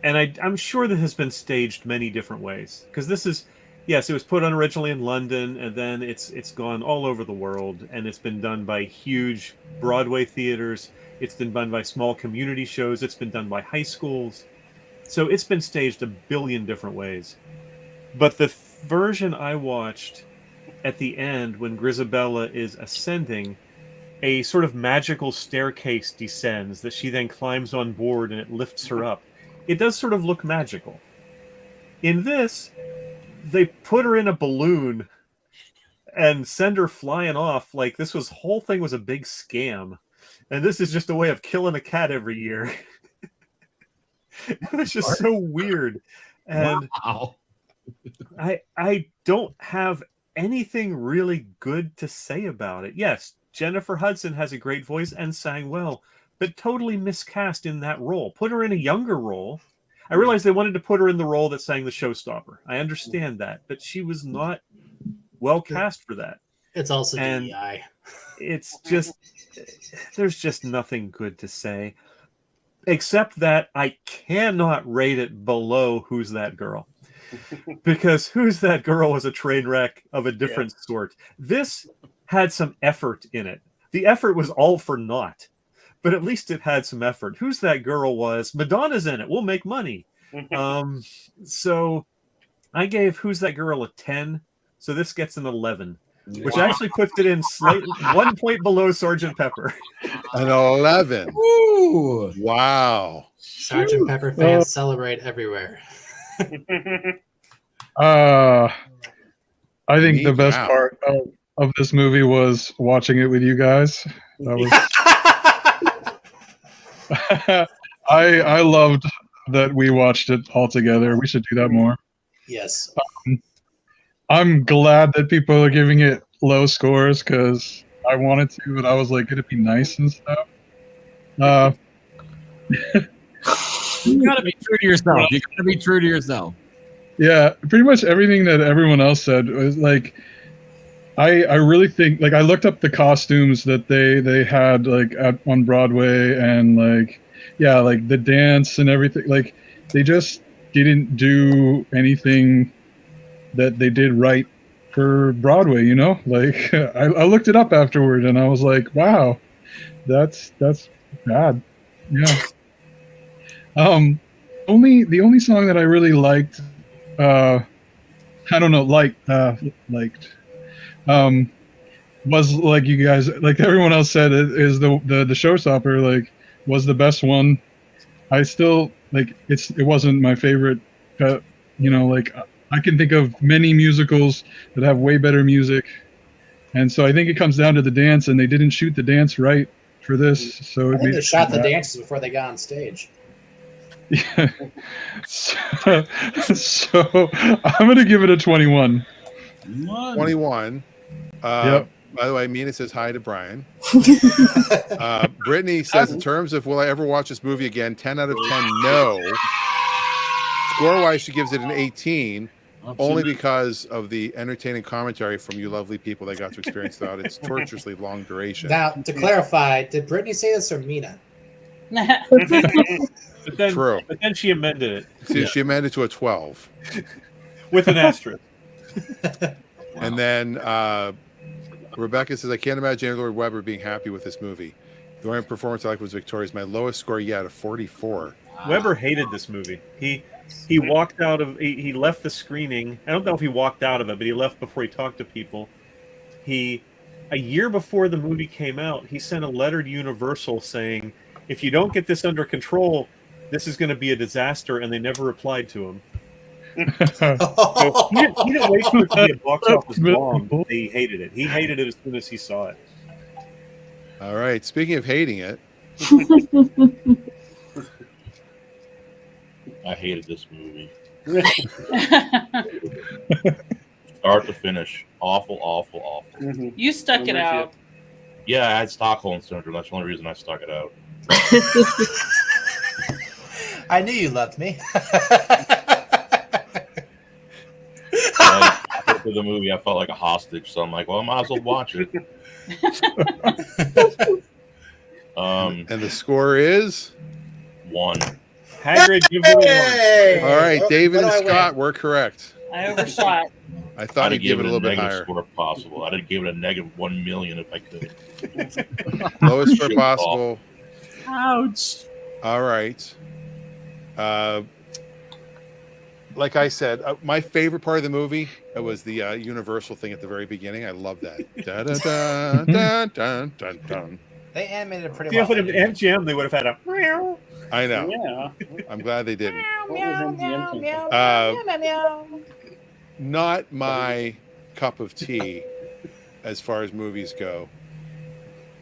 and I'm sure that has been staged many different ways, because this is, yes, it was put on originally in London, and then it's gone all over the world, and it's been done by huge Broadway theaters. It's been done by small community shows. It's been done by high schools. So it's been staged a billion different ways. But the version I watched at the end, when Grisabella is ascending, a sort of magical staircase descends that she then climbs on board and it lifts her up. It does sort of look magical. In this, they put her in a balloon and send her flying off like this whole thing was a big scam. And this is just a way of killing a cat every year. It was just so weird. And wow. I don't have anything really good to say about it. Yes, Jennifer Hudson has a great voice and sang well, but totally miscast in that role. Put her in a younger role. I realized they wanted to put her in the role that sang the Showstopper. I understand that, but she was not well cast for that. It's also DEI. It's just, there's just nothing good to say, except that I cannot rate it below Who's That Girl? Because Who's That Girl was a train wreck of a different sort. This had some effort in it. The effort was all for naught, but at least it had some effort. Who's That Girl was Madonna's in it. We'll make money. So I gave Who's That Girl a 10. So this gets an 11, which actually puts it in slightly 1 point below Sgt. Pepper. An 11. Ooh. Wow. Sgt. Pepper fans celebrate everywhere. I think the best part of this movie was watching it with you guys. That was I loved that we watched it all together. We should do that more. Yes. I'm glad that people are giving it low scores because I wanted to, but I was like, it'd be nice and stuff. You gotta be true to yourself. You gotta be true to yourself. Yeah, pretty much everything that everyone else said was like, I really think, like, I looked up the costumes that they had like on Broadway, and like, yeah, like the dance and everything. Like, they just didn't do anything that they did right for Broadway, you know? Like, I looked it up afterward and I was like, wow, that's bad. Yeah. The only song that I really liked, I don't know, liked, was, like you guys, like everyone else said, is the Showstopper, like, was the best one. I still, like, it wasn't my favorite, you know, like, I can think of many musicals that have way better music, and so I think it comes down to the dance, and they didn't shoot the dance right for this. So I think they shot the dances before they got on stage. Yeah. So I'm gonna give it a 21. 21. Yep. By the way, Mina says hi to Brian. Brittany says, in terms of will I ever watch this movie again, 10 out of 10, no. Score-wise, she gives it an 18. only because of the entertaining commentary from you lovely people that got to experience throughout its torturously long duration. Now, to clarify, did Brittany say this or Mina? True. But then she amended it. She amended to a 12. With an asterisk. And then Rebecca says, I can't imagine Andrew Lloyd Webber being happy with this movie. The only performance I like was Victoria's. My lowest score yet, a 44. Weber hated this movie. He walked out of he left the screening. I don't know if he walked out of it, but he left before he talked to people. A year before the movie came out, he sent a letter to Universal saying, if you don't get this under control, this is going to be a disaster, and they never replied to him. So he didn't wait for it to be a box office bomb. He hated it. He hated it as soon as he saw it. All right. Speaking of hating it, I hated this movie. Start to finish. Awful, awful, awful. You stuck it out. Yeah, I had Stockholm Syndrome. That's the only reason I stuck it out. I knew you loved me. After the movie, I felt like a hostage, so I'm like, well, I might as well watch it. And the score is 1. Hagrid, give it All right, David and Scott were correct. I overshot. I thought I'd give it a little bit higher. Score if possible. I'd give it a negative 1 million if I could. Lowest score possible. Ouch. All right. Like I said, my favorite part of the movie was the Universal thing at the very beginning. I love that. Dun, dun, dun, dun, dun, dun, dun. They animated it pretty Yeah, well. but if MGM, they would have had a meow. I know. Yeah. I'm glad they didn't. Meow. Not my cup of tea as far as movies go.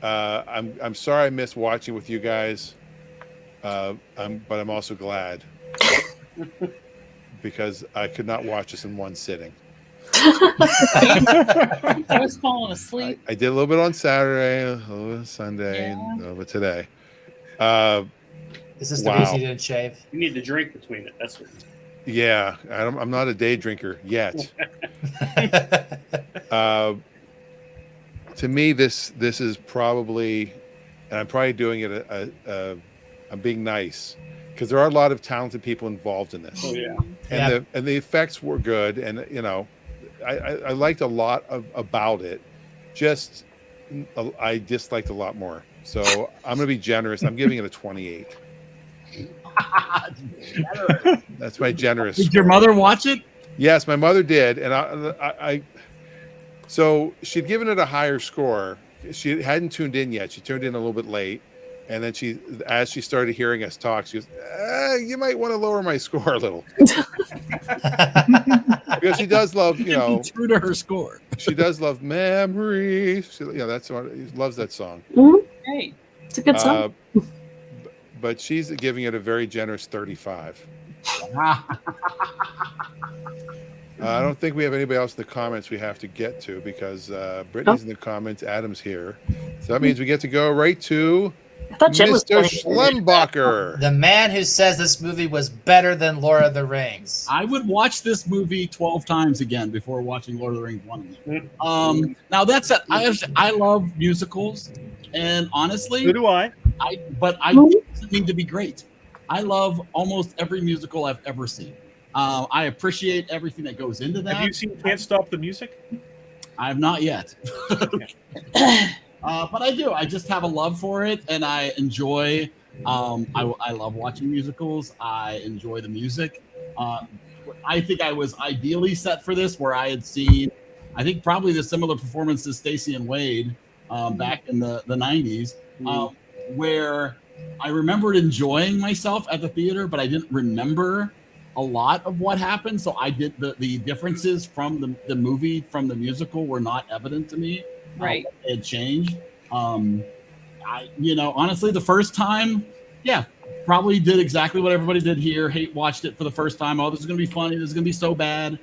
I'm sorry I missed watching with you guys, but I'm also glad because I could not watch this in one sitting. I was falling asleep. I did a little bit on Saturday, a little bit on Sunday, and a little bit today. Is this the reason you didn't shave? You need to drink between it. That's what. Yeah, I'm not a day drinker yet. To me, this is probably, and I'm probably doing it. I'm being nice because there are a lot of talented people involved in this. Oh yeah, and the effects were good, and you know, I liked a lot about it. Just I disliked a lot more. So I'm gonna be generous. I'm giving it a 28. That's my generous. Did your mother watch it? Yes, my mother did, and I so she'd given it a higher score. She hadn't tuned in yet. She tuned in a little bit late, and then as she started hearing us talk, she goes, "You might want to lower my score a little," because she does love, you know, true to her score. She does love memories. That's what loves that song. Hey, it's a good song. But she's giving it a very generous 35. I don't think we have anybody else in the comments we have to get to because Brittany's in the comments, Adam's here. So that means we get to go right to Mr. Schlembacher. The man who says this movie was better than Lord of the Rings. I would watch this movie 12 times again before watching Lord of the Rings 1. Now that's it. I love musicals, and honestly, so do I. But I doesn't mean to be great. I love almost every musical I've ever seen. I appreciate everything that goes into that. Have you seen Can't Stop the Music? I have not yet. But I do. I just have a love for it, and I enjoy. I love watching musicals. I enjoy the music. I think I was ideally set for this, where I had seen, I think probably the similar performance to Stacey and Wade back in the 90s, where I remembered enjoying myself at the theater, but I didn't remember a lot of what happened. So I did the differences from the movie from the musical were not evident to me. Right. It changed. Honestly, the first time, probably did exactly what everybody did here. Watched it for the first time. Oh, this is going to be funny. This is going to be so bad.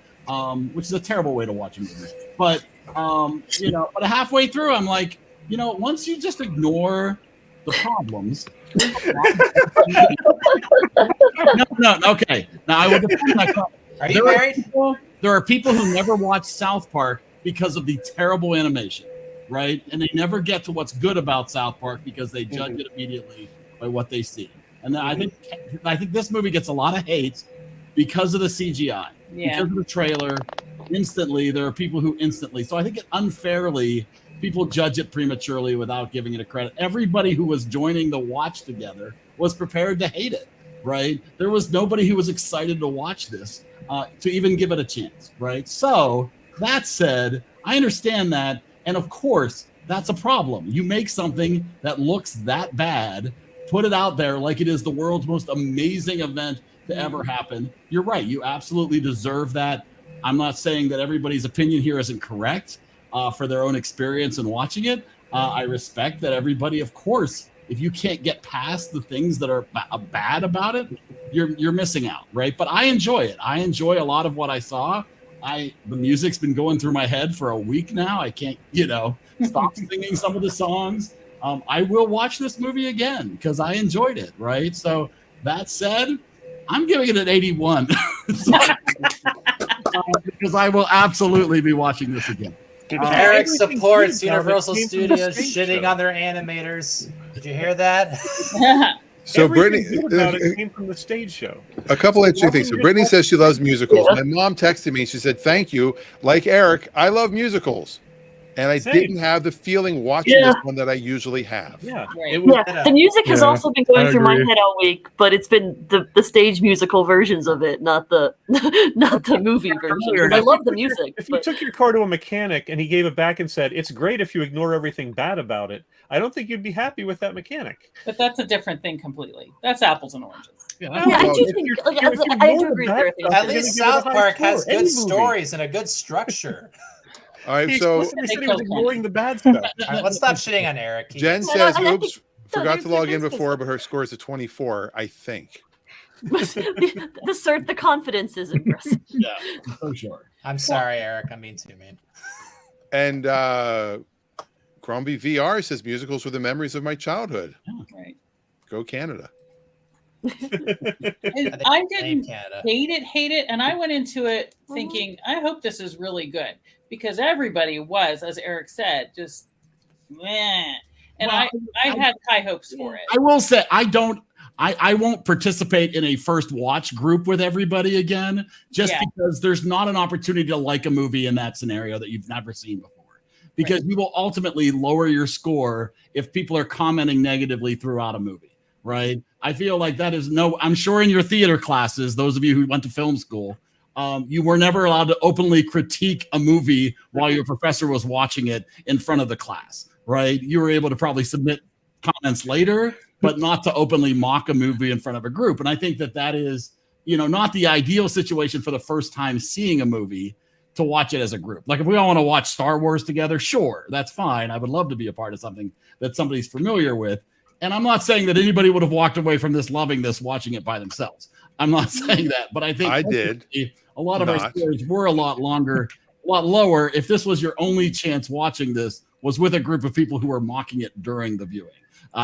Which is a terrible way to watch a movie. But, but halfway through, I'm like, once you just ignore the problems. No, okay. Now I will defend my comment. Are you married? There are people who never watch South Park because of the terrible animation, right? And they never get to what's good about South Park because they judge it immediately by what they see. And I think this movie gets a lot of hate because of the CGI, because of the trailer. Instantly, there are people who instantly. So I think it unfairly people judge it prematurely without giving it a credit. Everybody who was joining the watch together was prepared to hate it, right? There was nobody who was excited to watch this, to even give it a chance, right? So that said, I understand that. And of course, that's a problem. You make something that looks that bad, put it out there like it is the world's most amazing event to ever happen. You're right. You absolutely deserve that. I'm not saying that everybody's opinion here isn't correct for their own experience in watching it. I respect that everybody, of course, if you can't get past the things that are bad about it, you're missing out, right? But I enjoy it. I enjoy a lot of what I saw. The music's been going through my head for a week now. I can't, stop singing some of the songs. I will watch this movie again because I enjoyed it, right? So that said, I'm giving it an 81. Because I will absolutely be watching this again. Eric supports Universal Studios shitting on their animators. Did you hear that? So Everything Brittany good about it came from the stage show. A couple interesting things. So Brittany says she loves musicals. My mom texted me. She said, "Thank you. Like Eric, I love musicals." And I didn't have the feeling watching this one that I usually have. Yeah. The music has also been going through my head all week, but it's been the stage musical versions of it, not the movie version. I love the music. If you took your car to a mechanic and he gave it back and said, "It's great if you ignore everything bad about it," I don't think you'd be happy with that mechanic. But that's a different thing completely. That's apples and oranges. I do think. I do agree there. At least South Park has good stories and a good structure. All right, He so explicitly said he was ignoring the bad stuff. All right, let's stop shitting on Eric. Jen says, "Oops, forgot to log in before," but her score is a 24, I think. The confidence is impressive. Yeah, for sure. I'm sorry, Eric. I mean to, man. And Crombie VR says, "Musicals were the memories of my childhood." Right. Go Canada. And I didn't hate it, and I went into it thinking, I hope this is really good, because everybody was, as Eric said, just meh. And I had high hopes for it. I will say I won't participate in a first watch group with everybody again, just because there's not an opportunity to like a movie in that scenario that you've never seen before. Because you will ultimately lower your score if people are commenting negatively throughout a movie. Right. I feel like that is I'm sure in your theater classes, those of you who went to film school, you were never allowed to openly critique a movie while your professor was watching it in front of the class. Right. You were able to probably submit comments later, but not to openly mock a movie in front of a group. And I think that is, not the ideal situation for the first time seeing a movie to watch it as a group. Like if we all want to watch Star Wars together, sure, that's fine. I would love to be a part of something that somebody's familiar with. And I'm not saying that anybody would have walked away from this loving this, watching it by themselves. I'm not saying that, but I think I did. A lot of our scores were a lot lower. If this was your only chance watching this, was with a group of people who were mocking it during the viewing.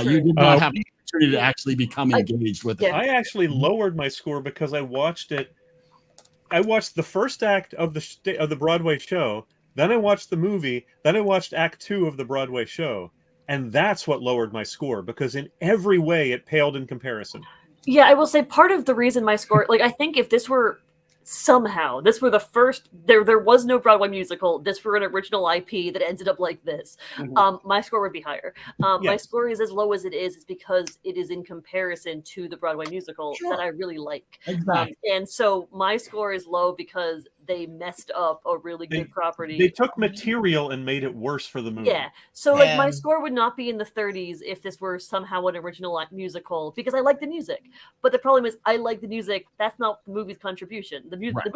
You did not have the opportunity to actually become engaged with it. I actually lowered my score because I watched it. I watched the first act of the Broadway show, then I watched the movie, then I watched Act 2 of the Broadway show. And that's what lowered my score, because in every way it paled in comparison. Yeah, I will say part of the reason my score, I think if this were the first, there was no Broadway musical, this were an original IP that ended up like this, my score would be higher. My score is as low as it is because it is in comparison to the Broadway musical that I really like. Exactly. And so my score is low because they messed up a really good property. They took material and made it worse for the movie. Yeah. So my score would not be in the 30s if this were somehow an original musical, because I like the music. But the problem is I like the music. That's not the movie's contribution. The music's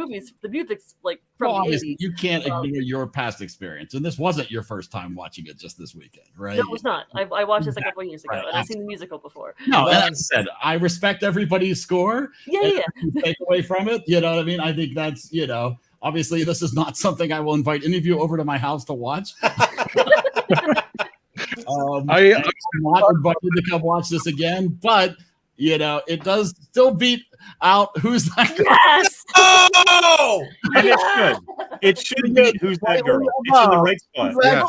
like from the 80s. You can't ignore your past experience. And this wasn't your first time watching it just this weekend, right? No, it was not. I watched this a couple of years ago, and I've seen the musical before. No, and like I said, I respect everybody's score. Yeah. Take away from it, you know what I mean? I think that's, obviously this is not something I will invite any of you over to my house to watch. I'm not invited to come watch this again, but You know, it does still beat out Who's That Girl. Yes. Oh, And it should. It should be Who's That Girl. It's in the right spot. Yes.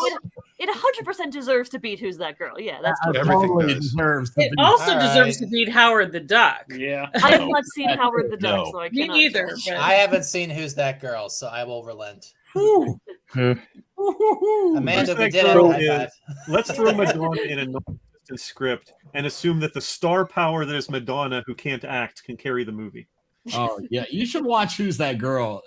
It 100% deserves to beat Who's That Girl. Yeah, that's It Everything totally does. deserves to It be. also All deserves right. to beat Howard the Duck. Yeah. I have not seen Howard the Duck, No. so I Me cannot. neither. judge. But I haven't seen Who's That Girl, so I will relent. Whew. Yeah. Amanda, we Who's did That it. Girl High is- five. Let's throw Madonna in a non-existent script and assume that the star power that is Madonna, who can't act, can carry the movie. Oh yeah, you should watch Who's That Girl.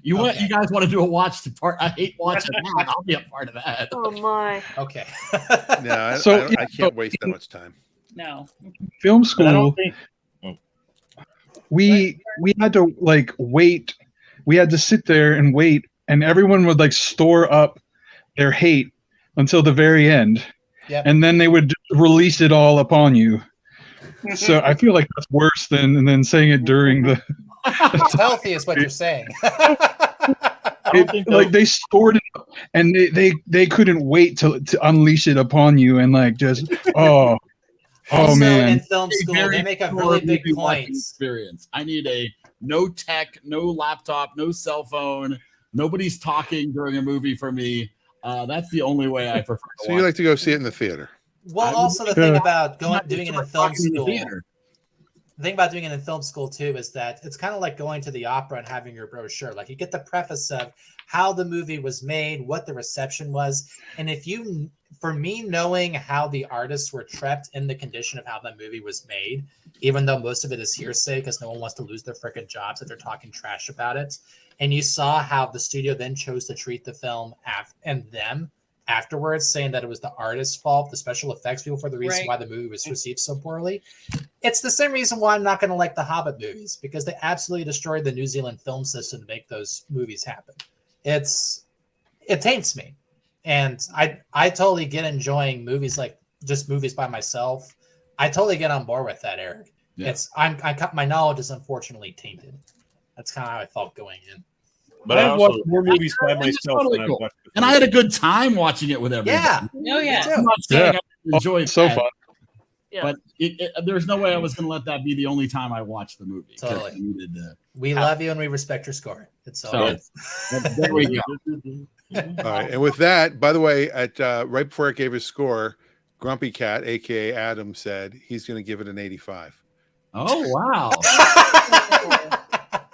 You Okay. you guys want to do a watch to part? I hate watching that. I'll be a part of that. Oh my. Okay. No, So, I can't waste that much time. no. Film But I school, don't think. we had to like wait. We had to sit there and wait, and everyone would like store up their hate until the very end, Yep. and then they would release it all upon you. So I feel like that's worse than saying it during the. It's healthy, is what you're saying. Like they stored it up, and they couldn't wait to unleash it upon you, and like just oh Also, man. in film school, they make a really big movie watching point. experience. I need a no tech, no laptop, no cell phone. Nobody's talking during a movie for me. That's the only way I prefer. To So you like to go see it in the theater? Well, also the thing about doing it in film talking in the school. theater. The thing about doing it in film school too is that it's kind of like going to the opera and having your brochure. Like you get the preface of how the movie was made, what the reception was, and for me, knowing how the artists were trapped in the condition of how that movie was made, even though most of it is hearsay because no one wants to lose their freaking jobs if they're talking trash about it, and you saw how the studio then chose to treat the film afterwards, saying that it was the artist's fault, the special effects people, for the reason why the movie was received so poorly. It's the same reason why I'm not going to like the Hobbit movies, because they absolutely destroyed the New Zealand film system to make those movies happen. It taints me, and I totally get enjoying movies like just movies by myself. I totally get on board with that, Eric. Yeah. My knowledge is unfortunately tainted. That's kind of how I felt going in. But I've also, watched more movies by It's myself totally than I've cool. watched. with And I had a good time watching it with everybody. Yeah. Oh yeah. I'm not saying Yeah. I enjoyed so that, fun. Yeah. but there's no way I was going to let that be the only time I watched the movie. 'Cause Totally. I needed to- We love you and we respect your score. It's all So, good. there we go. All right. And with that, by the way, at right before it gave his score, Grumpy Cat, aka Adam, said he's going to give it an 85. Oh wow!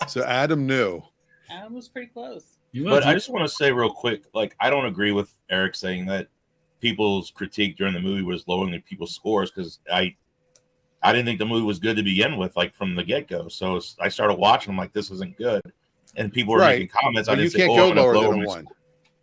So Adam knew. Adam was pretty close. but I just want to say real quick, like I don't agree with Eric saying that people's critique during the movie was lowering the people's scores, because I didn't think the movie was good to begin with, like from the get go. So I started watching. I'm like, this isn't good, and people were making comments. But I you didn't say, can't oh, go I'm gonna lower lower than a my 1. score.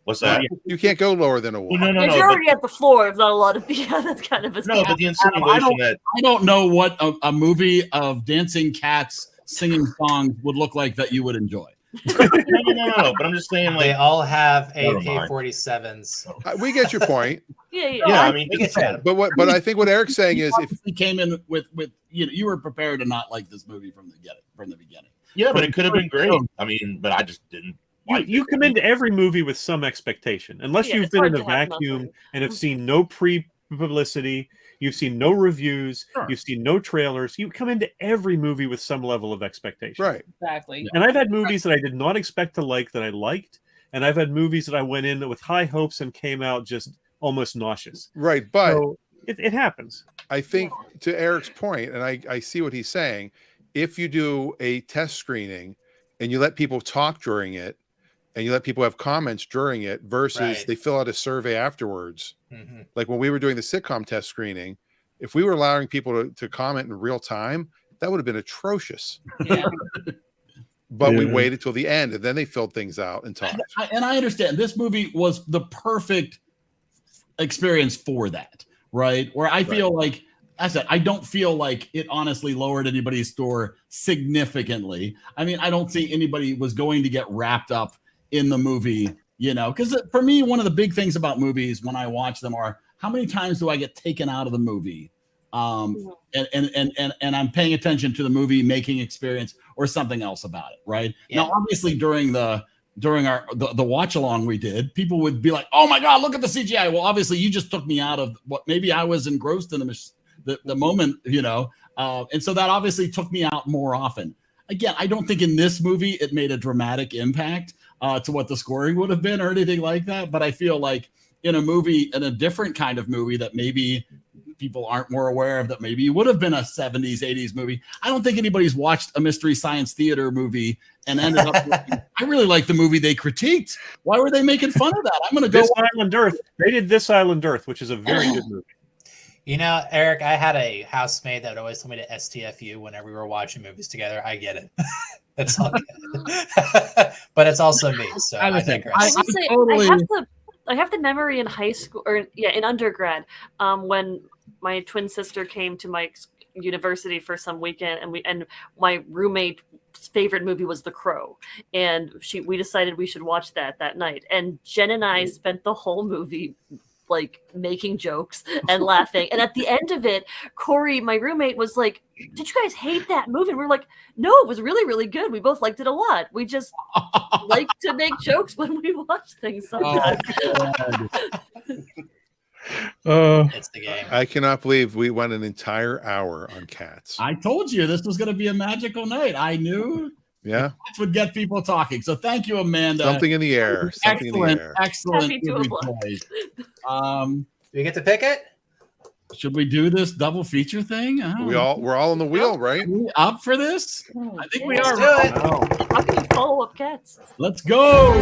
What's that? You can't go lower than a 1. No, If you're already at the floor, if not a lot of yeah, that's kind of a No, but the insinuation that I don't know what a movie of dancing cats singing songs would look like that you would enjoy. no. But I'm just saying, like They all have Never mind. AK-47s. We get your point. Yeah, I mean, we get you. But I think what Eric's saying is if he came in with you were prepared to not like this movie from the beginning. yeah, but it could have been great. I mean, but I just didn't. You come into every movie with some expectation, unless Yeah, you've it's been hard in a to have vacuum nothing. and have seen no pre-publicity, you've seen no reviews, you've seen no trailers. You come into every movie with some level of expectation, right? Exactly. And I've had movies that I did not expect to like that I liked, and I've had movies that I went in with high hopes and came out just almost nauseous. Right, but So it happens. I think to Eric's point, and I see what he's saying, if you do a test screening and you let people talk during it and you let people have comments during it versus Right. they fill out a survey afterwards, Mm-hmm. like when we were doing the sitcom test screening, if we were allowing people to comment in real time, that would have been atrocious. Yeah. But we Yeah. waited till the end and then they filled things out and talked. And I understand this movie was the perfect experience for that, right? Where I feel like I said, I don't feel like it honestly lowered anybody's score significantly. I mean, I don't think anybody was going to get wrapped up in the movie, because for me, one of the big things about movies when I watch them are how many times do I get taken out of the movie? And I'm paying attention to the movie making experience or something else about it, right? Yeah. Now, obviously, during the watch along we did, people would be like, "Oh my God, look at the CGI." Well, obviously, you just took me out of what maybe I was engrossed in the moment, And so that obviously took me out more often. Again, I don't think in this movie it made a dramatic impact to what the scoring would have been or anything like that. But I feel like in a movie, in a different kind of movie that maybe people aren't more aware of, that maybe would have been a 70s, 80s movie. I don't think anybody's watched a Mystery Science Theater movie and ended up thinking, I really like the movie they critiqued. Why were they making fun of that? I'm going to go. This Island Earth. They did This Island Earth, which is a very good movie. You know, Eric, I had a housemate that would always tell me to STFU whenever we were watching movies together. I get it. It's all good. But it's also me, so I digress. I have the memory in high school, or in undergrad, when my twin sister came to my university for some weekend, and my roommate's favorite movie was The Crow, and we decided we should watch that night. And Jen and I spent the whole movie like making jokes and laughing. And at the end of it, Corey, my roommate, was like, "Did you guys hate that movie?" And we're like, "No, it was really, really good. We both liked it a lot. We just like to make jokes when we watch things sometimes." It's the game. I cannot believe we went an entire hour on Cats. I told you this was going to be a magical night. I knew. Yeah, Cats would get people talking. So thank you, Amanda. Something in the air. Something in the air. Excellent. Movie choice. Do we get to pick it? Should we do this double feature thing? We're all on the wheel, right? Are we up for this? I think we are. Let's do it. How can you follow up Cats? Let's go.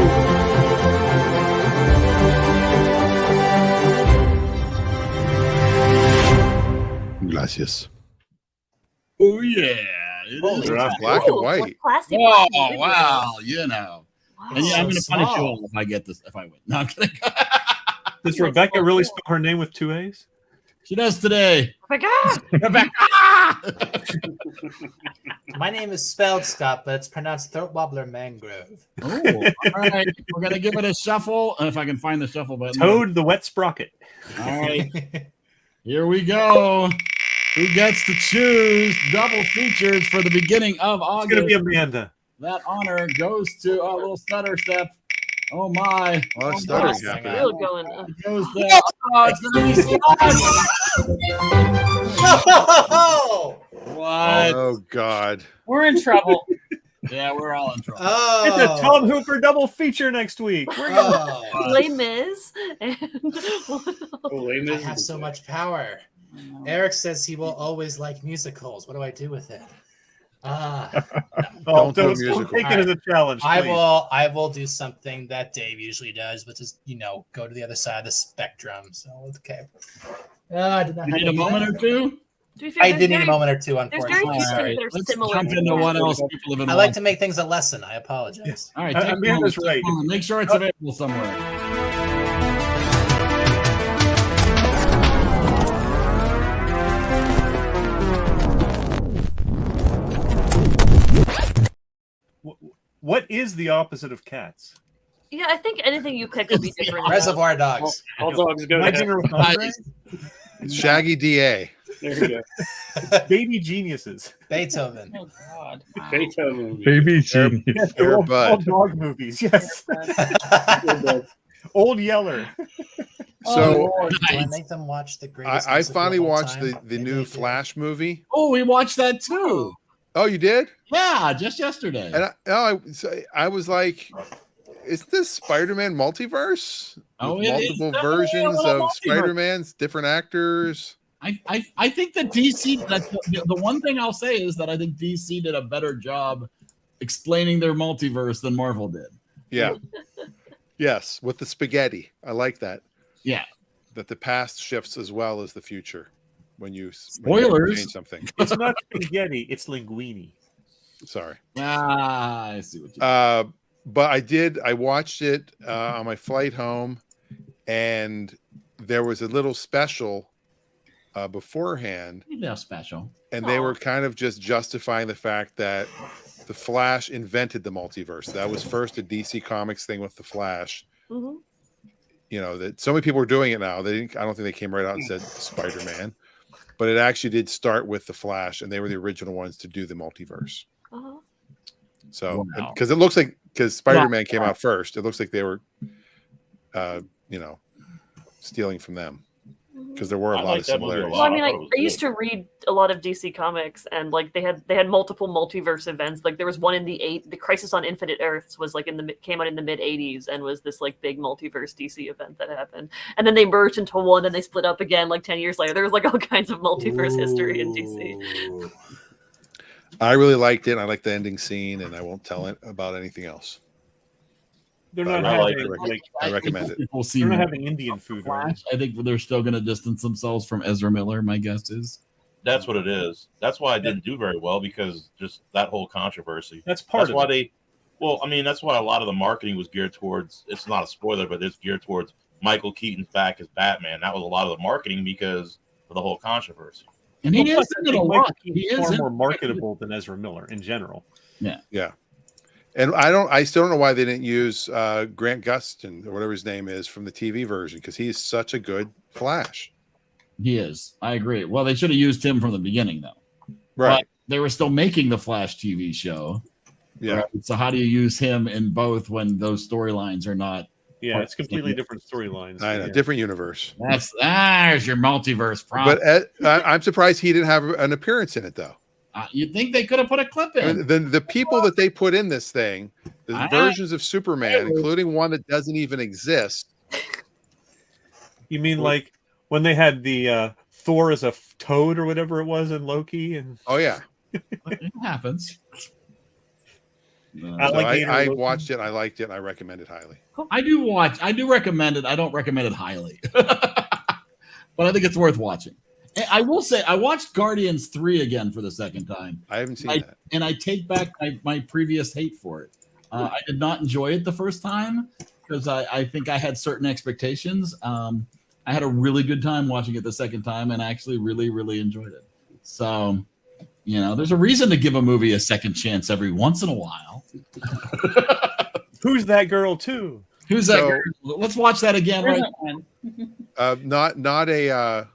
Gracias. Oh yeah. Black and white. Classy. Oh wow, you know. Wow. And yeah, I'm going to So punish you small. all if I get this. If I win, no, I'm kidding. Does Rebecca really spell her name with 2 A's? She does today. Rebecca! My name is spelled Scott, but it's pronounced Throat Wobbler Mangrove. Oh, all right. We're going to give it a shuffle. And if I can find the shuffle button. Toad the Wet Sprocket. All right. Here we go. Who gets to choose double features for the beginning of August? It's going to be Amanda. That honor goes to a little stutter step. Oh my! Oh, it's stuttering happening. Still going. It goes there. Oh, it's going to be What? Oh God! We're in trouble. Yeah, we're all in trouble. It's a Tom Hooper double feature next week. Les Mis. And I have so much power. Eric says he will always like musicals. What do I do with it? Don't do a take musical. it as a challenge. I please. will do something that Dave usually does, which is go to the other side of the spectrum. So okay. I did not You have need a to do moment that. or two? to be fair, I there's did need a very- moment or two, There's very unfortunately. few All things right, that are let's similar. jump into what else people have been I like watching. to make things a lesson. I apologize. All right, take a Amanda's moment, right. take a moment. Make sure it's available somewhere. What is the opposite of Cats? Yeah, I think anything you pick would be different. Reservoir Dogs. All dogs go My to dinner heaven. with Andre? Shaggy Da. There you Baby Geniuses. Beethoven. Oh God. go. Beethoven. Baby genius. Yes, they're Air all Bud. dog movies. Yes. Old Yeller. So Do I make them watch the greatest I musical finally of all watched time? the Maybe new I do. Flash movie. Oh, we watched that too. Oh, you did? Yeah, just yesterday. And I was like, is this Spider-Man multiverse? Oh, With it is multiple definitely a versions little of multiverse. Spider-Man's, different actors. I think that DC, the one thing I'll say is that I think DC did a better job explaining their multiverse than Marvel did. Yeah. Yes, with the spaghetti. I like that. Yeah. That the past shifts as well as the future when you Spoilers. change something. It's not spaghetti, it's linguine. Sorry. Ah, I see what you But I watched it on my flight home, and there was a little special beforehand, Yeah, special. and they were kind of just justifying the fact that the Flash invented the multiverse. That was first a DC Comics thing with the Flash. Mhm. You know, that so many people are doing it now. I don't think they came right out and said Spider-Man, but it actually did start with the Flash, and they were the original ones to do the multiverse. Uh-huh. So, Wow. because it looks like Spider-Man came out first, it looks like they were, stealing from them. Mhm. because there were a I lot like of that movie a similarities. Well, I lot. mean, I I thought it was used to read a lot of DC comics, and like they had multiple multiverse events. Like there was one in the Crisis on Infinite Earths was like came out in the mid '80s and was this like big multiverse DC event that happened, and then they merged into one and they split up again like 10 years later. There was like all kinds of multiverse history in DC. I really liked it. I liked the ending scene, and I won't tell it about anything else. They're But not I having like- like I recommend it. We'll see they're not more. having Indian food, right? Flash, I think they're still going to distance themselves from Ezra Miller. My guess is That's what it is. That's why I didn't do very well, because just that whole controversy. That's part of why it. they. Well, I mean, that's why a lot of the marketing was geared towards. It's not a spoiler, but it's geared towards Michael Keaton's back as Batman. That was a lot of the marketing because of the whole controversy. and he Well, is plus, in it a Michael lot. Keaton's He is far in more it. marketable than Ezra Miller in general. Yeah. And I still don't know why they didn't use Grant Gustin or whatever his name is from the TV version, because he's such a good Flash. He is. I agree. Well, they should have used him from the beginning, though. Right. But they were still making the Flash TV show. Yeah. Right? So how do you use him in both when those storylines are not? Yeah, it's completely different storylines. I know, Yeah. different universe. There's your multiverse problem. But I'm surprised he didn't have an appearance in it, though. You'd think they could have put a clip I in. mean, the people that they put in this thing, the I- versions of Superman, including one that doesn't even exist. You mean like when they had the Thor as a toad or whatever it was in Loki? And Oh yeah, It happens. So Alligator I Loki? watched it. I liked it. And I recommend it highly. I do recommend it. I don't recommend it highly, but I think it's worth watching. And I will say I watched Guardians 3 again for the second time. I haven't seen that. And I take back my previous hate for it. I did not enjoy it the first time because I think I had certain expectations. I had a really good time watching it the second time and I actually really, really enjoyed it. So, there's a reason to give a movie a second chance every once in a while. Who's that girl too? Who's that girl? Let's watch that again. There Right? isn't one.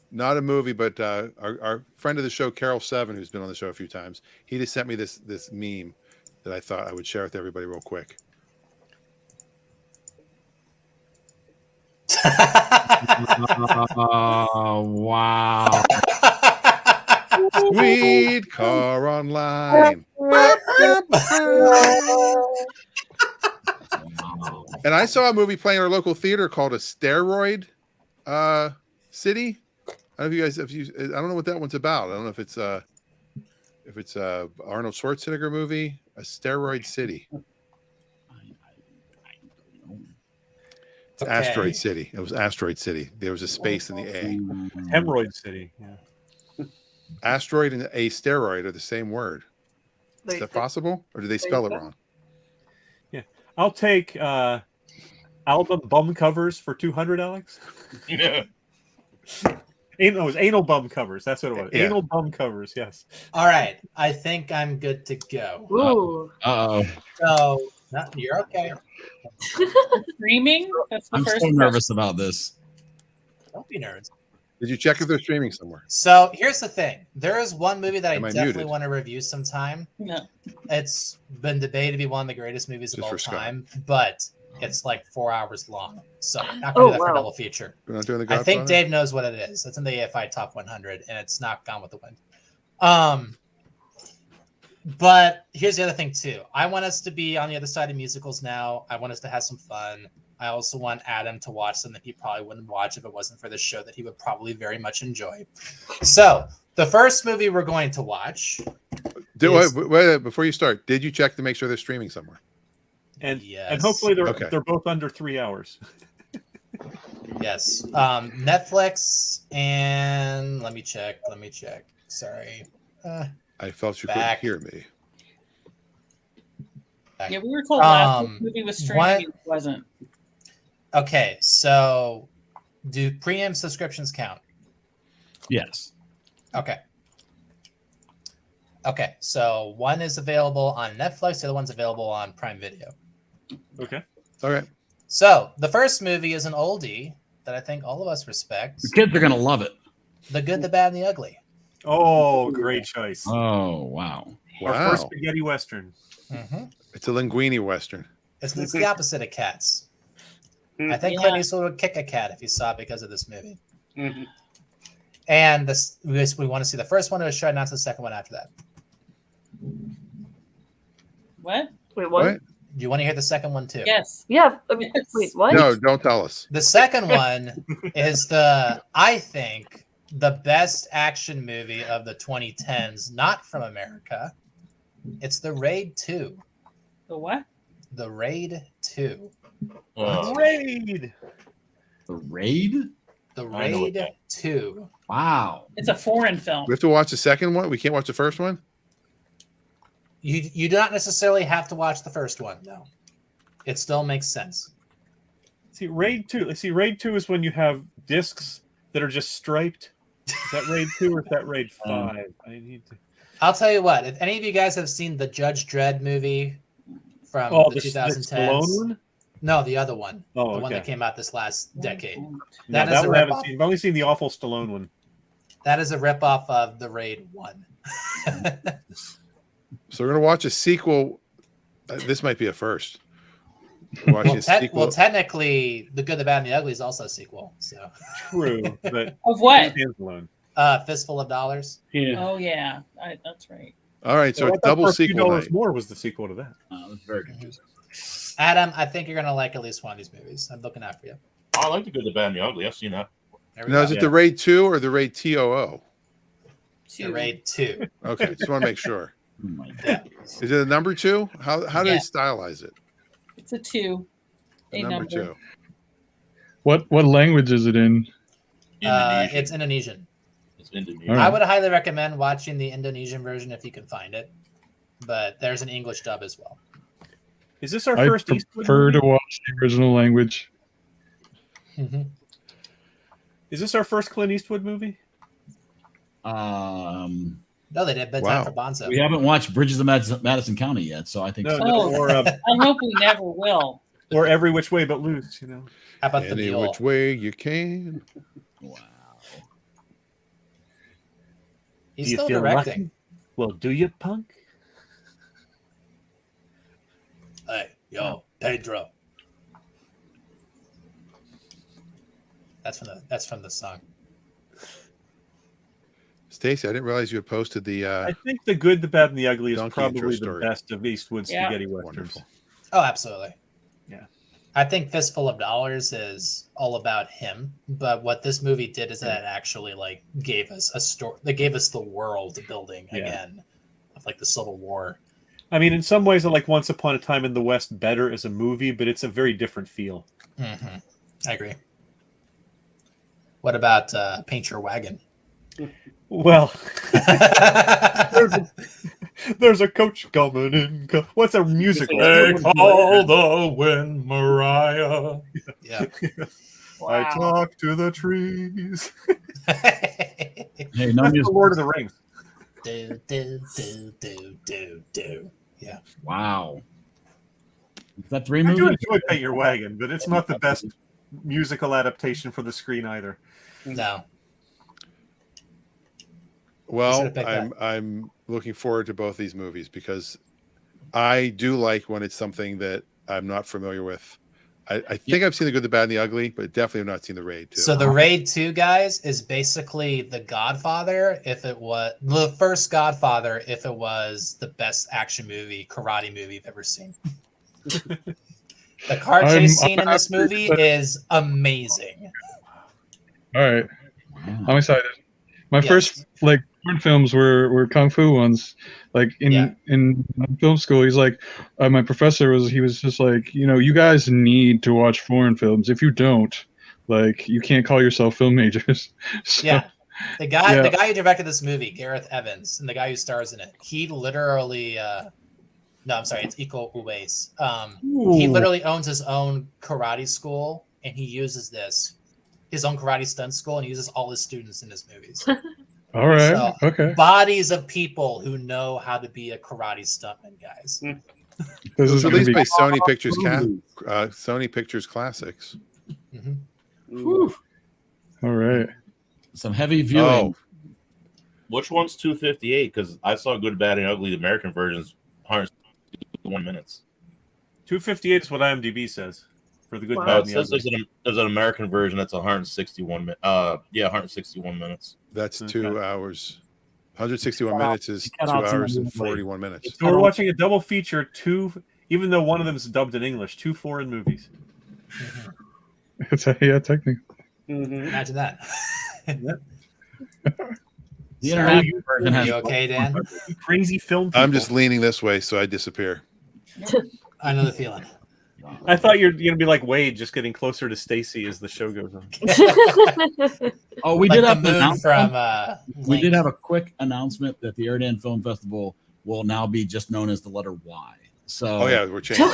Not a movie, but our friend of the show, Carol Seven, who's been on the show a few times, he just sent me this meme that I thought I would share with everybody real quick. Oh, wow. Sweet car online. And I saw a movie playing in our local theater called A Steroid City. I don't know if you guys, I don't know what that one's about. I don't know if it's Arnold Schwarzenegger movie, A Steroid City. It's Okay. Asteroid City. It was Asteroid City. There was a space in the A. Hemorrhoid City. Yeah. Asteroid and a steroid are the same word. Is that possible, or did they spell it wrong? Yeah. I'll take album bum covers for 200, Alex. Yeah. It was anal bum covers. That's what it was. Yeah. Anal bum covers. Yes. All right, I think I'm good to go. Ooh. Uh-oh. So you're okay. Streaming? That's the I'm first so nervous about this. Don't be nervous. Did you check if they're streaming somewhere? So here's the thing. There is one movie that I Am I definitely muted? want to review sometime. No. It's been debated to be one of the greatest movies Just of all for Scott. time, but it's like 4 hours long. So I'm not going to do that for a double feature. We're not doing the I think Godfather? Dave knows what it is. It's in the AFI Top 100, and it's not Gone with the Wind. But here's the other thing too. I want us to be on the other side of musicals now. I want us to have some fun. I also want Adam to watch something he probably wouldn't watch if it wasn't for the show that he would probably very much enjoy. So the first movie we're going to watch. Wait, before you start, did you check to make sure they're streaming somewhere? And Yes. and hopefully Okay. they're both under 3 hours. Yes. Netflix and let me check. Sorry. I felt you Back. couldn't hear me. Yeah, we were told last week the movie was streaming. It wasn't. Okay, so do premium subscriptions count? Yes. Okay. Okay, so one is available on Netflix, the other one's available on Prime Video. Okay. Okay. So the first movie is an oldie that I think all of us respect. The kids are going to love it. The Good, the Bad, and the Ugly. Oh, great choice. Oh, wow. Our Wow. first spaghetti western. Mm-hmm. It's a linguine western. It's the opposite of Cats. I think Yeah. Clint Eastwood would kick a cat if he saw it because of this movie. Mhm. And we want to see the first one, or should I announce the second one after that? What? Wait, what? Do you want to hear the second one too? Yes. Yeah. I mean, wait, what? No, don't tell us. The second one is I think, the best action movie of the 2010s, not from America. It's The Raid 2. The what? The Raid 2. Raid. The Raid? The I know what Raid that- 2. Wow. It's a foreign film. We have to watch the second one. We can't watch the first one. You do not necessarily have to watch the first one, no. It still makes sense. See, Raid 2. See, Raid 2 is when you have discs that are just striped. Is that Raid 2 or is that Raid 5? I need to. I'll tell you what, if any of you guys have seen the Judge Dredd movie from the 2010s. Stallone one? No, the other one. Oh, the one that okay. came out this last decade. No, That is that a one I haven't ripoff. seen. I've only seen the awful Stallone one. That is a ripoff of The Raid 1. So we're gonna watch a sequel. This might be a first. We're watching a sequel. Well, technically, The Good, the Bad, and the Ugly is also a sequel. So True, but Of what? Alone. Fistful of Dollars. Yeah. Oh yeah, that's right. All right, so I it's thought double For a Few sequel Dollars night. More was the sequel to that. That's very confusing. Adam, I think you're gonna like at least one of these movies. I'm looking out for you. I like the good, the bad, and the ugly. I've seen that. There we Now, go. is it the Raid 2 or the Raid TOO? The Raid 2. Okay, just want to make sure. Oh my Yeah. Is it a number 2? How do they Yeah. stylize it? It's a 2. A A number number. 2. What language is it in? Indonesian. It's Indonesian. It's Indonesian. All right. I would highly recommend watching the Indonesian version if you can find it. But there's an English dub as well. Is this our I first Eastwood prefer movie? to watch the original language. Mm-hmm. Is this our first Clint Eastwood movie? No, they did Bedtime Wow. for Bonzo. We haven't watched Bridges of Madison County yet, so I think No, so. no, Oh. or I hope we never will. or Every Which Way But Loose. You know. How about the Any mule? which way you can. Wow. He's Do you still feel directing. lucky? Well, do you, punk? Hey, yo, Pedro. That's from the song. Stacy, I didn't realize you had posted the. I think The Good, the Bad, and the Ugly is Donkey intro probably the story. best of Eastwood Yeah. spaghetti westerns. Wonderful. Oh, absolutely. Yeah. I think Fistful of Dollars is all about him, but what this movie did is that it actually like gave us a story. They gave us the world building Yeah. again of like the Civil War. I mean, in some ways, I like Once Upon a Time in the West better as a movie, but it's a very different feel. Mm-hmm. I agree. What about Paint Your Wagon? Well, there's a coach coming in. What's a musical? the wind, Mariah. Yeah. I talk to the trees. Hey, no That's the music. Lord of the Rings. do. Yeah. Wow. Is that 3 I do movies? enjoy Paint Your Wagon, but it's not the best musical adaptation for the screen either. No. Well, should've picked I'm looking forward to both these movies because I do like when it's something that I'm not familiar with. I think I've seen The Good, the Bad, and the Ugly, but definitely have not seen The Raid 2. So the Raid 2, guys, is basically the Godfather if it was the first Godfather if it was the best action movie, karate movie you've ever seen. The car chase scene in this movie is amazing. All right, I'm excited. My Yes. first like foreign films were kung fu ones. Like in film school, he's like, my professor was just like, you guys need to watch foreign films. If you don't, like, you can't call yourself film majors. So, Yeah. The guy who directed this movie, Gareth Evans, and the guy who stars in it, he literally no, I'm sorry, it's Iko Uwais. He Ooh. literally owns his own karate school, and he uses his own karate stunt school, and he uses all his students in his movies. All right. So, Okay. bodies of people who know how to be a karate stuntman, guys. This It was is gonna released be by Sony Pictures, Sony Pictures Classics. all right. Some heavy viewing. Which one's 258? Because I saw Good, Bad, and Ugly. The American version's 101 minutes. 258 is what IMDb says. for the good, Wow. bad, It and the says ugly. there's an American version that's 161 minutes. 161 minutes. That's Okay. 2 hours. 161 minutes is cut 2 off some hours and immediately. 41 minutes. So we're watching a double feature. Even though one of them is dubbed in English, 2 foreign movies. Yeah, technically. Imagine that. The Sorry, international version are has you okay, Dan? You crazy film people. I'm just leaning this way so I disappear. I know the feeling. I thought you're gonna be like Wade, just getting closer to Stacy as the show goes on. Oh, we Like did the have an moon announcement. from We did Link. have a quick announcement that the EriDan Film Festival will now be just known as the letter Y. So, Oh yeah, we're changing.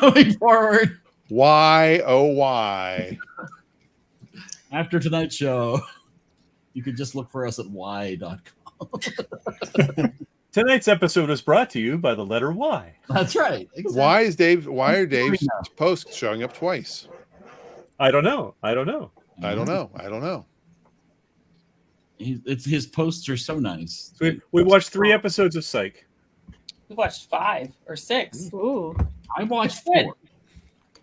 going forward Why? Oh why? after tonight's show, you could just look for us at y.com. Tonight's episode is brought to you by the letter Y. That's right. Exactly. Why are Dave's posts showing up twice? I don't know. I don't know. It's his posts are so nice. So we watched 3 episodes of Psych. We watched 5 or 6. Ooh. I watched Good.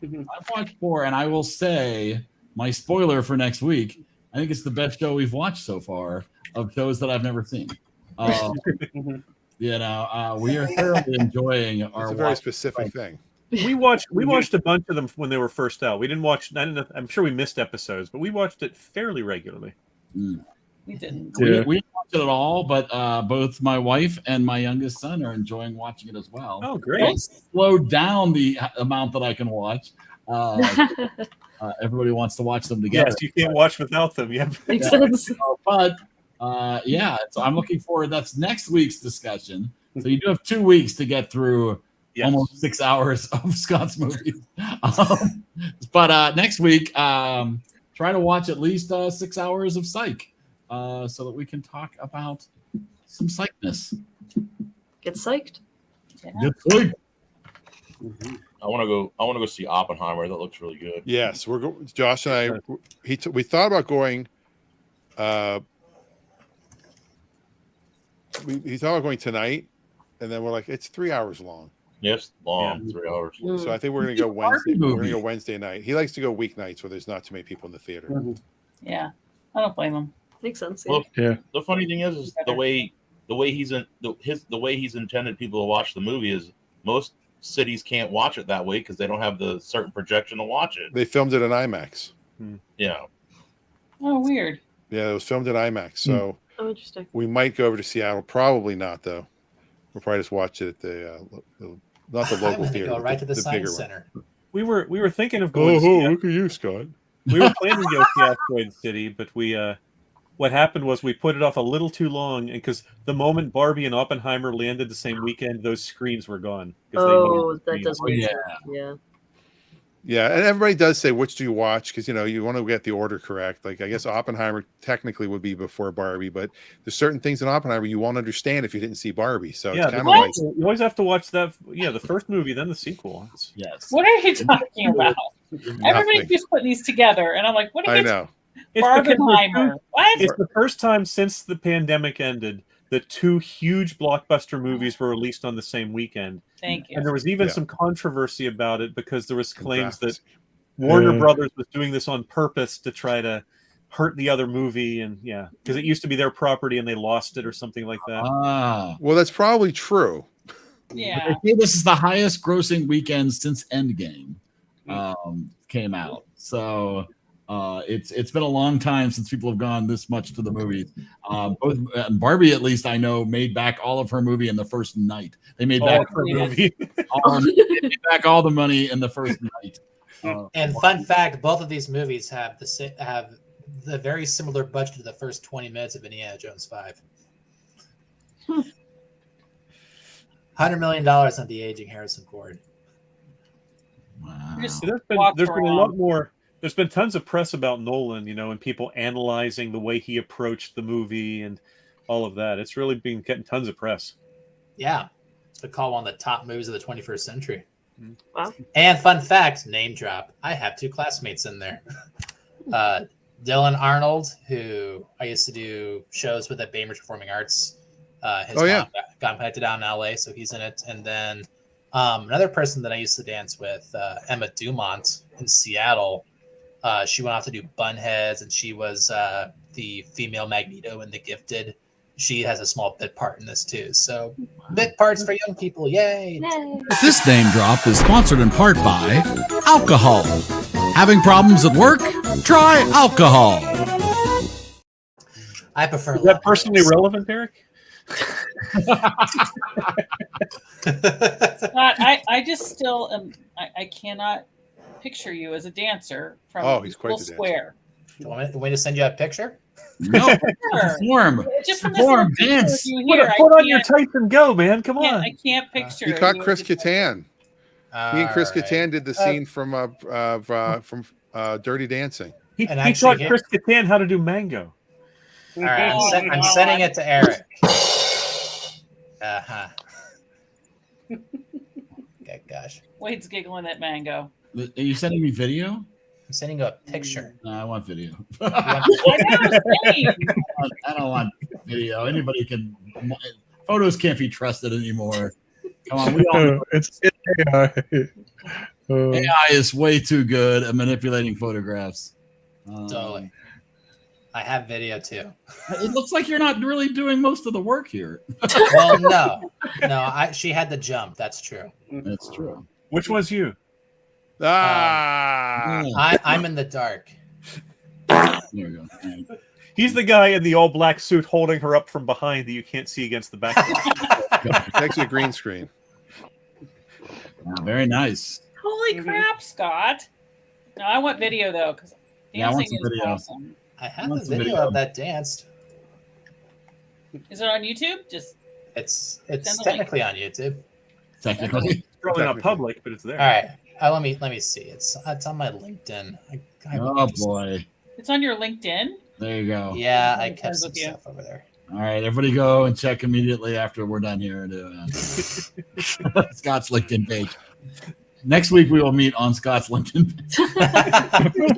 4. I watched 4, and I will say my spoiler for next week. I think it's the best show we've watched so far of shows that I've never seen. We are thoroughly enjoying our. It's a very watch. specific thing. We watched a bunch of them when they were first out. We didn't watch. I'm sure we missed episodes, but we watched it fairly regularly. Mm. We didn't. We didn't watch it at all, but both my wife and my youngest son are enjoying watching it as well. Oh, great! I'll slow down the amount that I can watch. Everybody wants to watch them together. Yes, you can't watch without them. Yeah, Makes sense. But so I'm looking forward. That's next week's discussion. So you do have 2 weeks to get through almost 6 hours of Scott's movies. But next week, try to watch at least 6 hours of Psych, so that we can talk about some psychness. Get psyched. Yeah. Get psyched. I want to go see Oppenheimer. That looks really good. Yes, Josh and I. We thought about going. He thought about going tonight, and then we're like, it's 3 hours long. Yes, long 3 hours. So I think we're gonna go Wednesday. We're gonna go Wednesday night. He likes to go weeknights where there's not too many people in the theater. Yeah, I don't blame him. Makes sense. Well, Yeah. the funny thing is the way he's intended people to watch the movie is most cities can't watch it that way because they don't have the certain projection to watch it. They filmed it in IMAX. Yeah. Oh, weird. Yeah, it was filmed in IMAX. So Oh, interesting. we might go over to Seattle. Probably not though. We'll probably just watch it at the not the I local would theater, go right to the bigger Science one. Center. we were thinking of going. Look at you, Scott. We were planning to go see Asteroid City, but what happened was we put it off a little too long, and because the moment Barbie and Oppenheimer landed the same weekend, those screens were gone. Oh, that does make sense. Yeah. Yeah, and everybody does say which do you watch because you want to get the order correct. Like I guess Oppenheimer technically would be before Barbie, but there's certain things in Oppenheimer you won't understand if you didn't see Barbie. So it's kind of like you always have to watch that. Yeah, the first movie, then the sequel. Yes. What are you talking about? Everybody keeps putting these together, and I'm like, what are I you? know. Barbenheimer. What? It's the first time since the pandemic ended that 2 huge blockbuster movies were released on the same weekend. Thank you. And there was even some controversy about it because there was claims that Warner Brothers was doing this on purpose to try to hurt the other movie, and because it used to be their property and they lost it or something like that. Well, that's probably true. Yeah. They say this is the highest grossing weekend since Endgame came out. So it's been a long time since people have gone this much to the movies. Both Barbie, at least I know, made back all of her movie in the first night. They made back her movie. they made back all the money in the first night. And fun fact, both of these movies have the very similar budget to the first 20 minutes of Indiana Jones 5. $100 million on de-aging Harrison Ford. Wow. There's been a lot more. There's been tons of press about Nolan, and people analyzing the way he approached the movie and all of that. It's really been getting tons of press. Yeah, it's been called one of the top movies of the 21st century. Wow. And fun fact, name drop, I have 2 classmates in there. Dylan Arnold, who I used to do shows with at Bainbridge Performing Arts, has gone back to down in LA, so he's in it. And then Another person that I used to dance with, Emma Dumont in Seattle. She went off to do Bunheads, and she was the female Magneto in The Gifted. She has a small bit part in this too. So bit parts for young people, yay! This name drop is sponsored in part by alcohol. Having problems at work? Try alcohol. I prefer. Is that personally relevant, Eric? I just still am. I cannot picture you as a dancer from he's quite the dancer. Square. You want me to send you a picture? No, perform. Just from this Perform, little picture dance. of you here, Put on your tights and go, man. Come on. I can't picture. He caught you Chris as a- Kattan. He and Chris All right. Kattan did the scene from Dirty Dancing. He And taught actually, Chris Kattan how to do mango. All right, I'm God. sending it to Eric. Uh-huh. Okay, gosh. Wade's giggling at Mango. Are you sending me video? I'm sending you a picture. No, I want video. You want- I don't want video. Anybody can. Photos can't be trusted anymore. Come on, we all know It's AI. AI is way too good at manipulating photographs. Totally. I have video too. It looks like you're not really doing most of the work here. Well, no. She had the jump. That's true. That's true. Which was you? I'm in the dark. There we go. Right. He's the guy in the all black suit holding her up from behind that you can't see against the background. It's actually a green screen. Very nice. Holy crap, Scott! No, I want video though, because Yeah, I want dancing some is video. awesome. I have What's a the video video? of that dance. Is it on YouTube? Just It's Send the link. technically on YouTube. Technically. It's probably not public, but it's there. All right. Let me see. It's on my LinkedIn. Oh boy. it's on your LinkedIn. There you go. Yeah, I I'm kept friends some with you. stuff over there. All right, everybody go and check immediately after we're done here. Scott's LinkedIn page. Next week we will meet on Scott's LinkedIn page.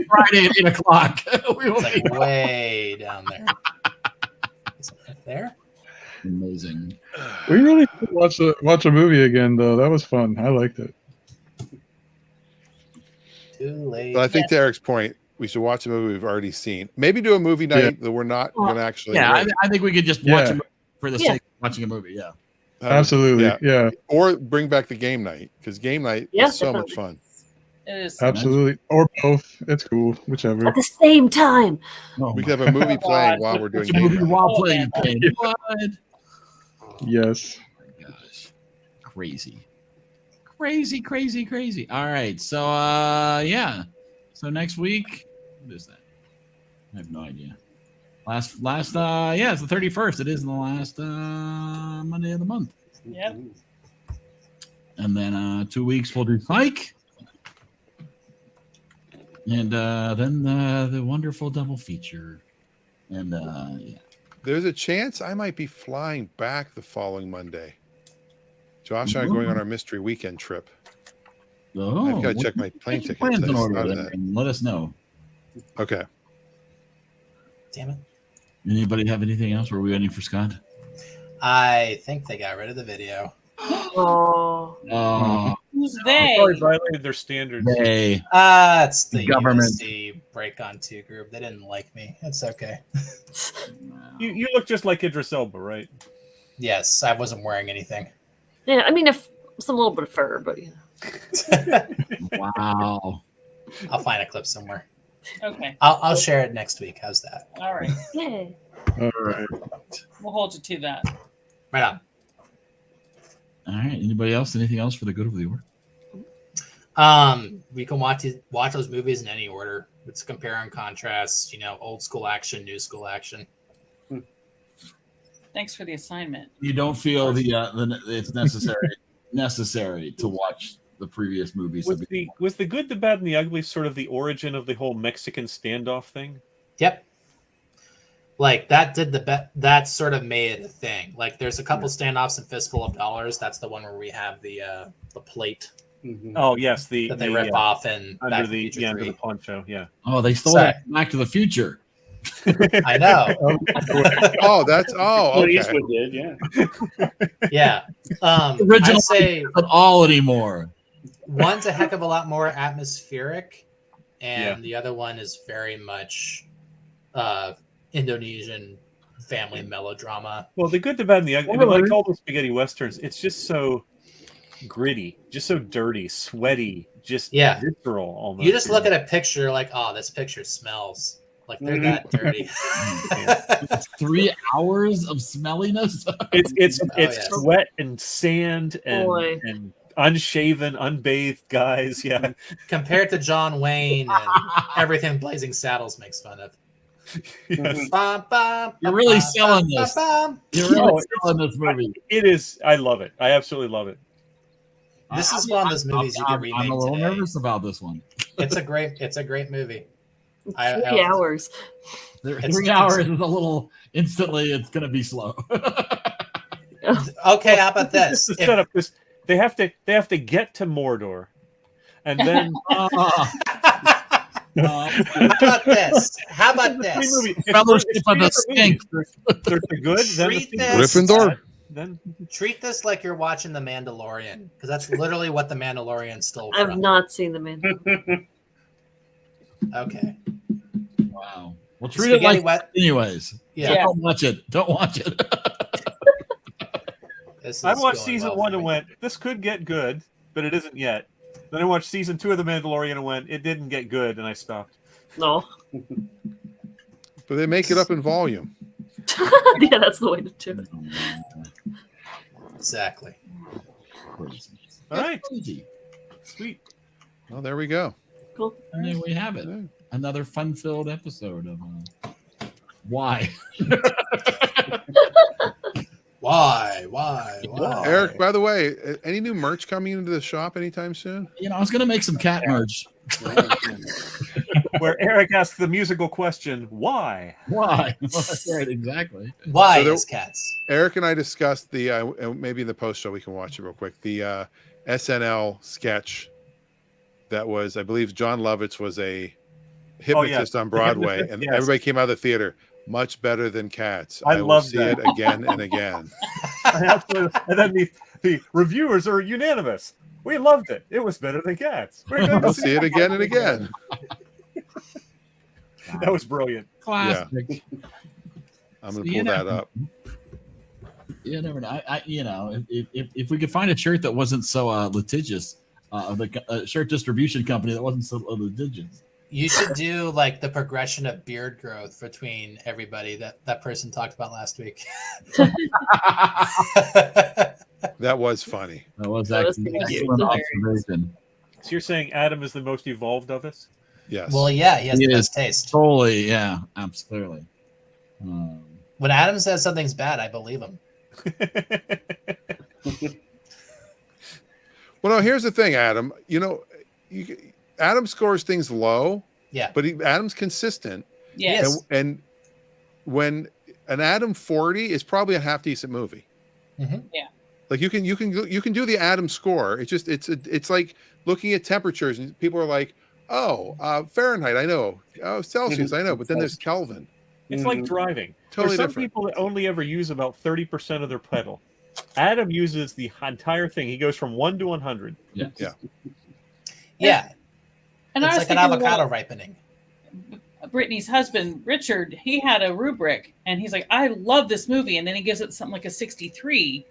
Friday at 8 o'clock. We will It's meet. like way down there. Is it right there? Amazing. We really did watch a movie again though. That was fun. I liked it. Too late. But I think to Eric's point, we should watch a movie we've already seen. Maybe do a movie night that we're not going to actually. Yeah, rate. I think we could just watch Yeah. a movie for the sake of watching a movie. Yeah. Absolutely. Yeah. Or bring back the game night because game night Yeah, is so much definitely. fun. It is. Absolutely. Or both. It's cool. Whichever. At the same time. Oh, We could have a movie playing while we're doing watch a game movie night. while playing a game. What? Yes. Gosh. Crazy. Crazy. All right. So yeah. So next week, what is that? I have no idea. Last yeah, it's the 31st. It is the last Monday of the month. Yep. And then 2 weeks we'll do Psych. And then the wonderful double feature. And yeah. There's a chance I might be flying back the following Monday. Josh and I are going on our mystery weekend trip. Oh, I've got to check my plane get your tickets. plans in I just order thought of then, that. and let us know. Okay. Damn it. Anybody have anything else? Were we waiting for Scott? I think they got rid of the video. Oh. Oh, Who's They they? probably violated their standards. hey. It's the Government. USC Break On 2 group. They didn't like me. It's okay. You look just like Idris Elba, right? Yes, I wasn't wearing anything. Yeah, I mean, if some little bit of fur, but you know. Wow. I'll find a clip somewhere. Okay. I'll share it next week. How's that? All right. Yay. All right. We'll hold you to that. Right on. All right. Anybody else? Anything else for the good of the order? We can watch those movies in any order. It's compare and contrast. Old school action, new school action. Thanks for the assignment. You don't feel the it's necessary to watch the previous movies. Was the good, the bad, and the ugly sort of the origin of the whole Mexican standoff thing? Yep. Like that did that sort of made it a thing. Like there's a couple standoffs in Fistful of Dollars. That's the one where we have the plate Oh yes, that they rip off in Back under to the the Future under 3. the poncho. Yeah. Oh, they stole Sorry. that from Back to the Future. I know. Oh, that's Clint okay. Eastwood did, yeah. Yeah. Original I'd say not all anymore. one's a heck of a lot more atmospheric, and Yeah. the other one is very much Indonesian family melodrama. Well, the good, the bad, and the ugly. I mean, like all those spaghetti westerns, it's just so gritty, just so dirty, sweaty, just visceral almost. You just look at a picture like, oh, this picture smells like they're that dirty. It's 3 hours of smelliness. It's sweat and sand and unshaven, unbathed guys. Yeah. Compared to John Wayne and everything Blazing Saddles makes fun of. Yes. You're really selling this. You're really selling this movie. It is. I love it. I absolutely love it. This is one of those movies you can remake I'm a little today. nervous about this one. It's a great movie. 3 hours. 3 hours is a little instantly. It's going to be slow. Okay, how about this? Just to set up this, they have to get to Mordor, and then. How about this? How about this? Fellowship of the Skink. They're good. Gryffindor. Then treat this like you're watching The Mandalorian, because that's literally what The Mandalorian stole I've from. not seen the Mandalorian. Okay. Wow. Well, treat it like anyways. Yeah. Don't watch it. Don't watch it. I watched season 1 and went, this could get good, but it isn't yet. Then I watched season 2 of The Mandalorian and went, it didn't get good, and I stopped. No. But they make it up in volume. Yeah, that's the way to do it. Exactly. All right. Sweet. Well, there we go. Cool. And there we have it. Another fun-filled episode of Why. Why? Eric, by the way, any new merch coming into the shop anytime soon? You know, I was going to make some cat merch. Where Eric asked the musical question, why? Why? Well, that's right, exactly. Why So is cats? Eric and I discussed the, maybe in the post show we can watch it real quick, the SNL sketch that was, I believe John Lovitz was a hypnotist on Broadway, and everybody came out of the theater. Much better than Cats. I will love see that. it again and again. And then the reviewers are unanimous. We loved it. It was better than Cats. We're going to We'll see it again and again. That was brilliant. Classic. I'm going to pull that up. You never know. You know, if we could find a shirt that wasn't so litigious, the shirt distribution company that wasn't so litigious. You should do like the progression of beard growth between everybody that person talked about last week. That was funny. That was actually an excellent observation. So you're saying Adam is the most evolved of us? Yes. Well, yeah, he has the best taste. Totally, yeah, absolutely. When Adam says something's bad, I believe him. Well, no, here's the thing, Adam. You know, Adam scores things low. Yeah. But Adam's consistent. Yes. And when an Adam 40 is probably a half decent movie. Mm-hmm. Yeah. Like you can do the Adam score. It's just it's like looking at temperatures and people are like, oh, Fahrenheit, I know. Oh, Celsius, I know. But then there's Kelvin. It's like driving. Totally There's some different. people that only ever use about 30% of their pedal. Adam uses the entire thing. He goes from 1 to 100. Yes. Yeah. Yeah. And I It's was like an thinking, avocado well, ripening. Brittany's husband, Richard, he had a rubric and he's like, I love this movie. And then he gives it something like a 63.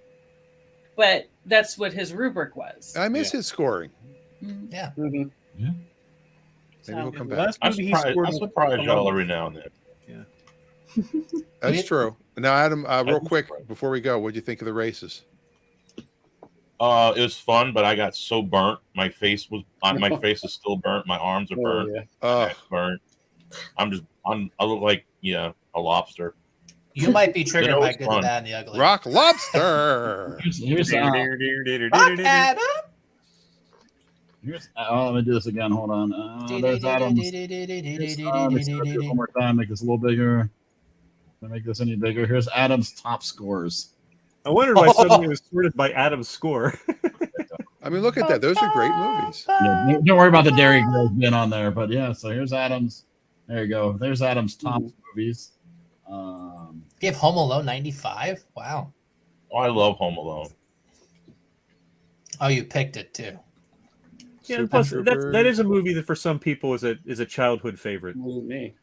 But that's what his rubric was. I miss his scoring. Yeah. Mm-hmm. Yeah. Maybe we'll come back. Last I movie he scored surprise y'all every now and then. That's true. Now, Adam, real quick before we go, what'd you think of the races? It was fun, but I got so burnt. My face is still burnt. My arms are burnt. Oh, Burnt. I look like a lobster. You might be triggered You know, by it's Good, fun. the Bad, and the Ugly. Rock Lobster. Here's Rock Adam. let me do this again. Hold on. There's Adam's. One more time. Make this a little bigger. Can I make this any bigger? Here's Adam's top scores. I wondered why suddenly it was sorted by Adam's score. I mean, look at that. Those are great movies. Yeah, don't worry about the Dairy Girls being on there, but yeah. So here's Adam's There you go. There's Adam's top movies. Give Home Alone 95. Wow. Oh, I love Home Alone. Oh, you picked it too. Yeah, and plus that is a movie that for some people is a childhood favorite. Me.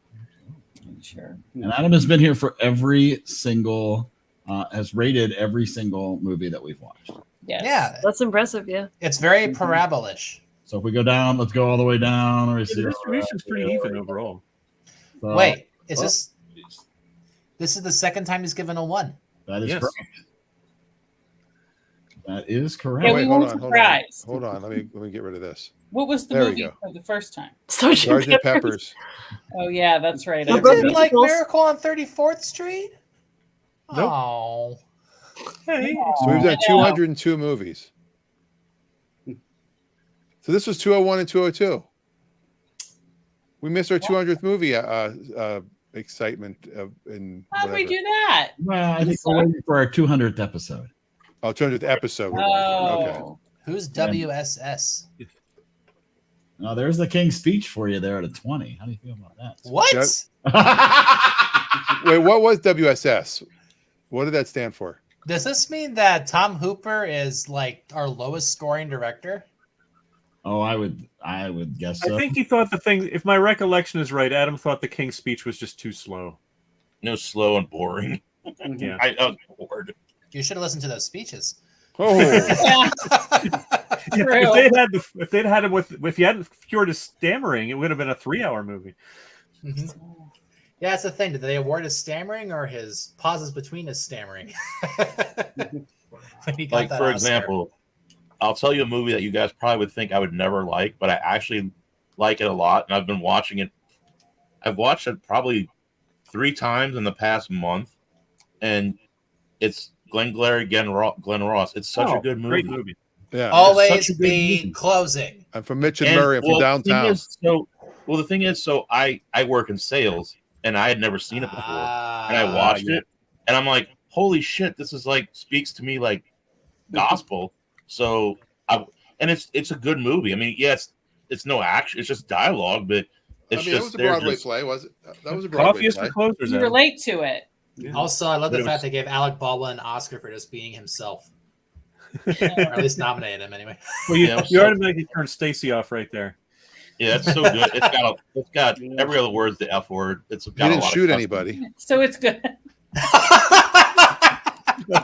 Sure. And Adam has been here for every single, has rated every single movie that we've watched. Yes. Yeah, That's impressive. Yeah. it's very parabolish. So if we go down, let's go all the way down. Or Yeah, the distribution's pretty even overall. So, Wait, is this? This is the second time he's given a 1. That is Yes. correct. That is correct. Yeah, Wait, we hold weren't on, surprised. hold on. Let me get rid of this. What was the There we movie go. for the first time? Sergeant Pepper's. Oh yeah, that's right. You didn't like Miracle on 34th Street? Nope. Oh. Hey, So we've done 202 movies. So this was 201 and 202. We missed our 200th movie excitement in How did we whatever. do that? Well, I think we're waiting for our 200th episode. Oh, 200th episode. we're waiting for. Okay. Who's WSS? Oh, there's the King's Speech for you there at a 20. How do you feel about that? What? Wait, what was WSS? What did that stand for? Does this mean that Tom Hooper is like our lowest scoring director? Oh, I would guess so. I think he thought the thing. If my recollection is right, Adam thought the King's Speech was just too slow. No, slow and boring. Yeah, I was bored. You should have listened to those speeches. Oh, if they'd had him if you hadn't cured his stammering, it would have been a 3-hour movie. Mm-hmm. Yeah, that's the thing. Did they award his stammering or his pauses between his stammering? Like, for example, I'll tell you a movie that you guys probably would think I would never like, but I actually like it a lot, and I've been watching it. I've watched it probably 3 times in the past month, and it's Glengarry Glen Ross. It's such a good movie. Great movie. yeah. Always be closing. I'm from Mitch and Murray. I'm from downtown. The thing is, I work in sales, and I had never seen it before, and I watched it, and I'm like, holy shit, this is like speaks to me like gospel. So it's a good movie. I mean, yeah, it's no action, it's just dialogue, but it's that was a Broadway play, was it? That was a Broadway play. You relate to it. Yeah. Also, I love the fact they gave Alec Baldwin an Oscar for just being himself. Or at least nominated him anyway. Well, you automatically turn Stacy off right there. Yeah, it's so good. It's got every other word's the F word. It's got You didn't shoot anybody. So it's good.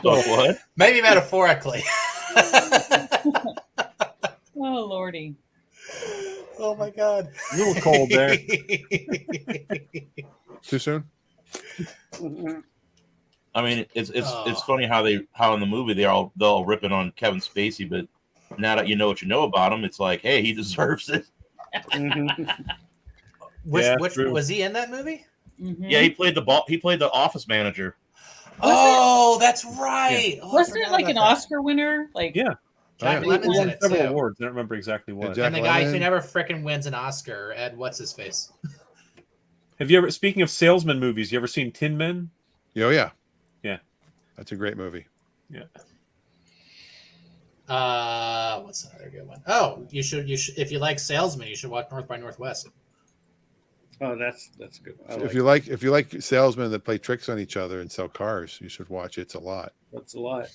What? Maybe metaphorically. Oh lordy. Oh my god. A little cold there. Too soon? I mean, it's funny how in the movie they're all ripping on Kevin Spacey, but now that you know what you know about him, it's like, hey, he deserves it. Which was he in that movie? Mm-hmm. Yeah, he played the office manager. Oh, that's right. Yeah. Wasn't it like an Oscar winner? Like Jack He Lemmon's won in it several too. awards. I don't remember exactly what. And the guy who never frickin' wins an Oscar, Ed, what's his face? Have you ever, speaking of salesman movies, you ever seen Tin Men? Oh yeah. Yeah. That's a great movie. Yeah. What's another good one? Oh, you should if you like salesmen, you should watch North by Northwest. Oh, that's good. If you like salesmen that play tricks on each other and sell cars, you should watch It's a Lot. That's a lot.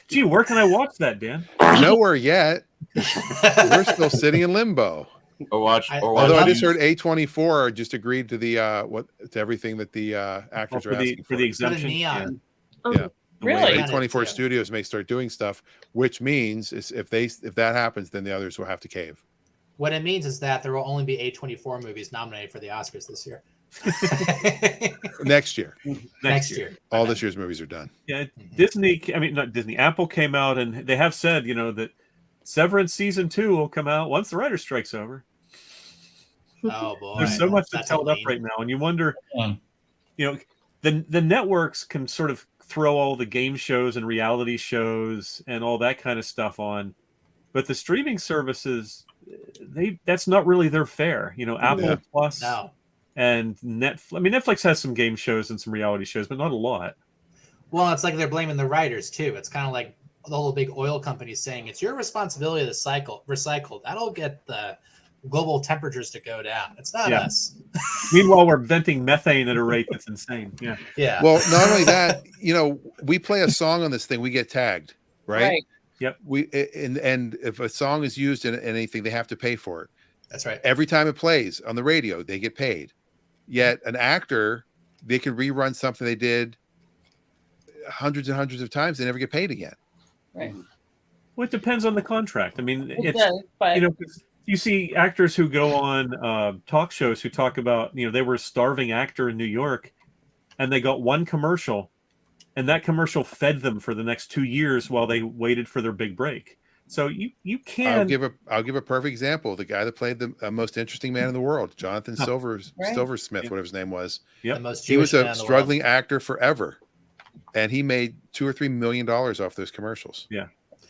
Gee, where can I watch that, Dan? Nowhere yet. We're still sitting in limbo. Although I just heard A24 just agreed to the to everything that the actors are asking for the exemption. Neon. Yeah. Really? A24 Studios may start doing stuff, which means if that happens, then the others will have to cave. What it means is that there will only be A24 movies nominated for the Oscars this year. Next year. Next year. All this year's movies are done. Yeah, not Disney. Apple came out and they have said, that Severance season 2 will come out once the writer's strike's over. Oh boy, there's so much that's held up right now, and you wonder, the networks can sort of throw all the game shows and reality shows and all that kind of stuff on, but the streaming services, that's not really their fare. Apple Plus and Netflix. I mean, Netflix has some game shows and some reality shows, but not a lot. Well, it's like they're blaming the writers too. It's kind of like the whole big oil companies saying it's your responsibility to recycle. That'll get the global temperatures to go down. It's not Yeah. us. Meanwhile, we're venting methane at a rate that's insane. Yeah. Yeah. Well, not only that, we play a song on this thing, we get tagged, right? Right. Yep. And if a song is used in anything, they have to pay for it. That's right. Every time it plays on the radio, they get paid. Yet an actor, they can rerun something they did hundreds and hundreds of times, they never get paid again. Right. Well, it depends on the contract. I mean, It does, but 'cause you see actors who go on talk shows who talk about, they were a starving actor in New York and they got one commercial and that commercial fed them for the next 2 years while they waited for their big break. So you can. I'll give a perfect example. The guy that played the most interesting man in the world, Jonathan Silversmith, whatever his name was. Yep. The most He was Jewish man a in the struggling actor forever, and he made $2 or $3 million off those commercials. Yeah.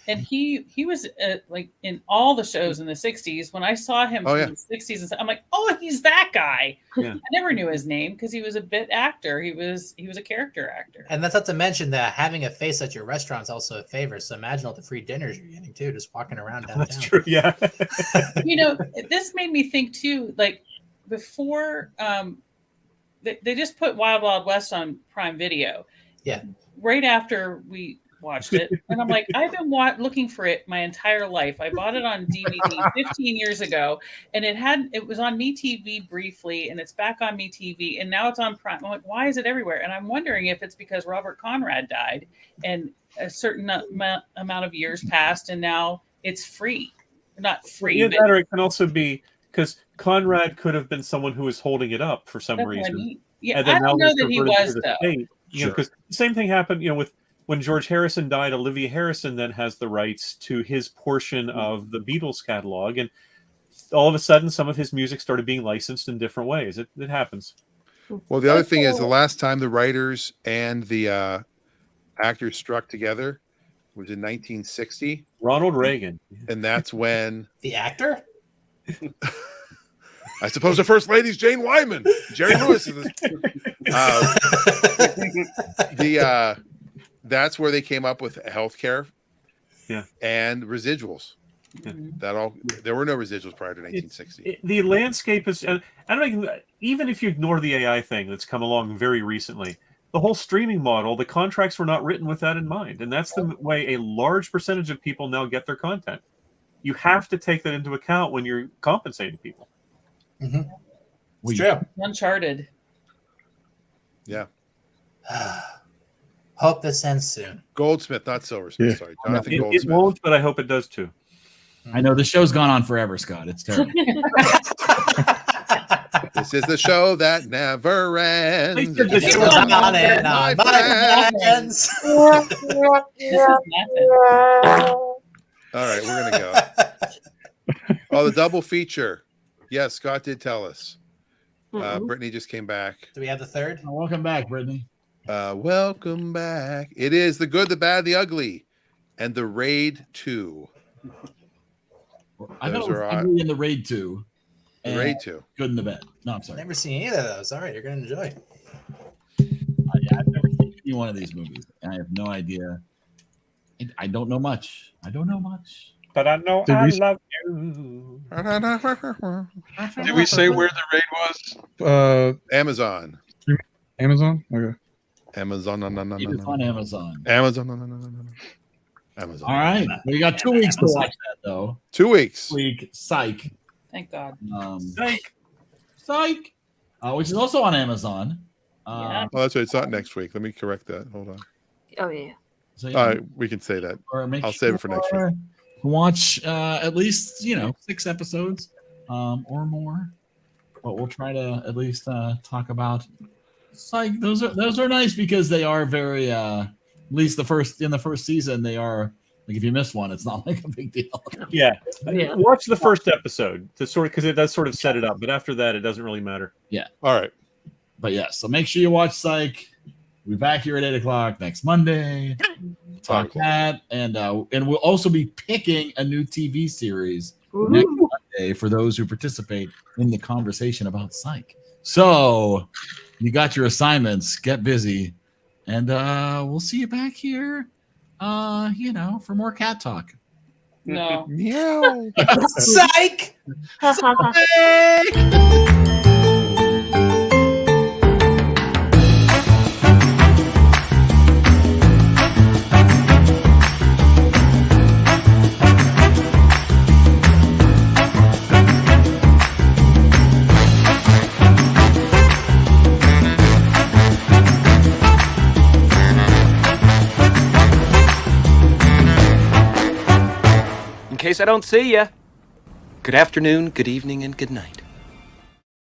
and he was like in all the shows in the 60s. When I saw him Oh, from yeah. the 60s, I'm like, oh, he's that guy. Yeah. I never knew his name because he was a bit actor. He was a character actor. And that's not to mention that having a face at your restaurant is also a favor. So imagine all the free dinners you're getting too, just walking around downtown. That's true. Yeah. This made me think too, like before they just put Wild Wild West on Prime Video. Yeah. Right after we watched it, and I'm like, I've been looking for it my entire life. I bought it on DVD 15 years ago, and it was on MeTV briefly, and it's back on MeTV, and now it's on Prime. I'm like, why is it everywhere? And I'm wondering if it's because Robert Conrad died, and a certain amount of years passed, and now it's free. Not free, Yeah, but that, or it can also be because Conrad could have been someone who was holding it up for some that's what I reason. mean. Yeah, And then I don't now know it's that he reverted to was the though. state, Sure. because the same thing happened, with when George Harrison died. Olivia Harrison then has the rights to his portion of the Beatles catalog, and all of a sudden, some of his music started being licensed in different ways. It happens. Well, the other thing is the last time the writers and the actors struck together was in 1960, Ronald Reagan. and that's when The actor? I suppose the first lady's Jane Wyman. Jerry Lewis is that's where they came up with healthcare, and residuals. Yeah. There were no residuals prior to 1960. The landscape is, and I don't think, even if you ignore the AI thing that's come along very recently, the whole streaming model, the contracts were not written with that in mind, and that's the way a large percentage of people now get their content. You have to take that into account when you're compensating people. Mm-hmm. It's true. Uncharted. Yeah. Hope this ends soon. Goldsmith, not Silversmith. Yeah. Sorry, Jonathan It Goldsmith. won't, but I hope it does too. I know the show's gone on forever, Scott. It's terrible. This is the show that never ends. The show is on and on, my friends. This is nothing. All right, we're gonna go. Oh, the double feature. Yes, Scott did tell us. Brittany just came back. Do we have the third? Welcome back, Brittany. Welcome back. It is The Good, the Bad, the Ugly, and The Raid 2. I thought Those it was are on- Ugly in the Raid 2. The and Raid 2. Good in the Bad. No, I'm sorry. Never seen either of those. All right, you're going to enjoy. I've never seen any one of these movies. I have no idea. I don't know much. But I know Did I we- love you. Did we say where the raid was? Amazon. Amazon? Okay. Amazon. No. It's on Amazon. Amazon. No. Amazon. All right. We got 2 weeks to watch that, though. 2 weeks. Week, Psych. Thank God. Psych. Which is also on Amazon. Oh, that's right. It's not next week. Let me correct that. Hold on. Oh yeah. So, All right, we can say that. Or make I'll save it for next week. Watch at least 6 episodes or more, but we'll try to at least talk about Psych. Those are nice because they are very at least in the first season they are like, if you miss one, it's not like a big deal. Yeah. Yeah. Watch the first episode to because it does sort of set it up, but after that, it doesn't really matter. Yeah. All right. But yeah, so make sure you watch Psych. We'll be back here at 8:00 next Monday. Talk that, and we'll also be picking a new TV series next Monday for those who participate in the conversation about Psych. So you got your assignments. Get busy, and we'll see you back here. For more cat talk. No. Meow. Psych. In case I don't see ya, good afternoon, good evening, and good night.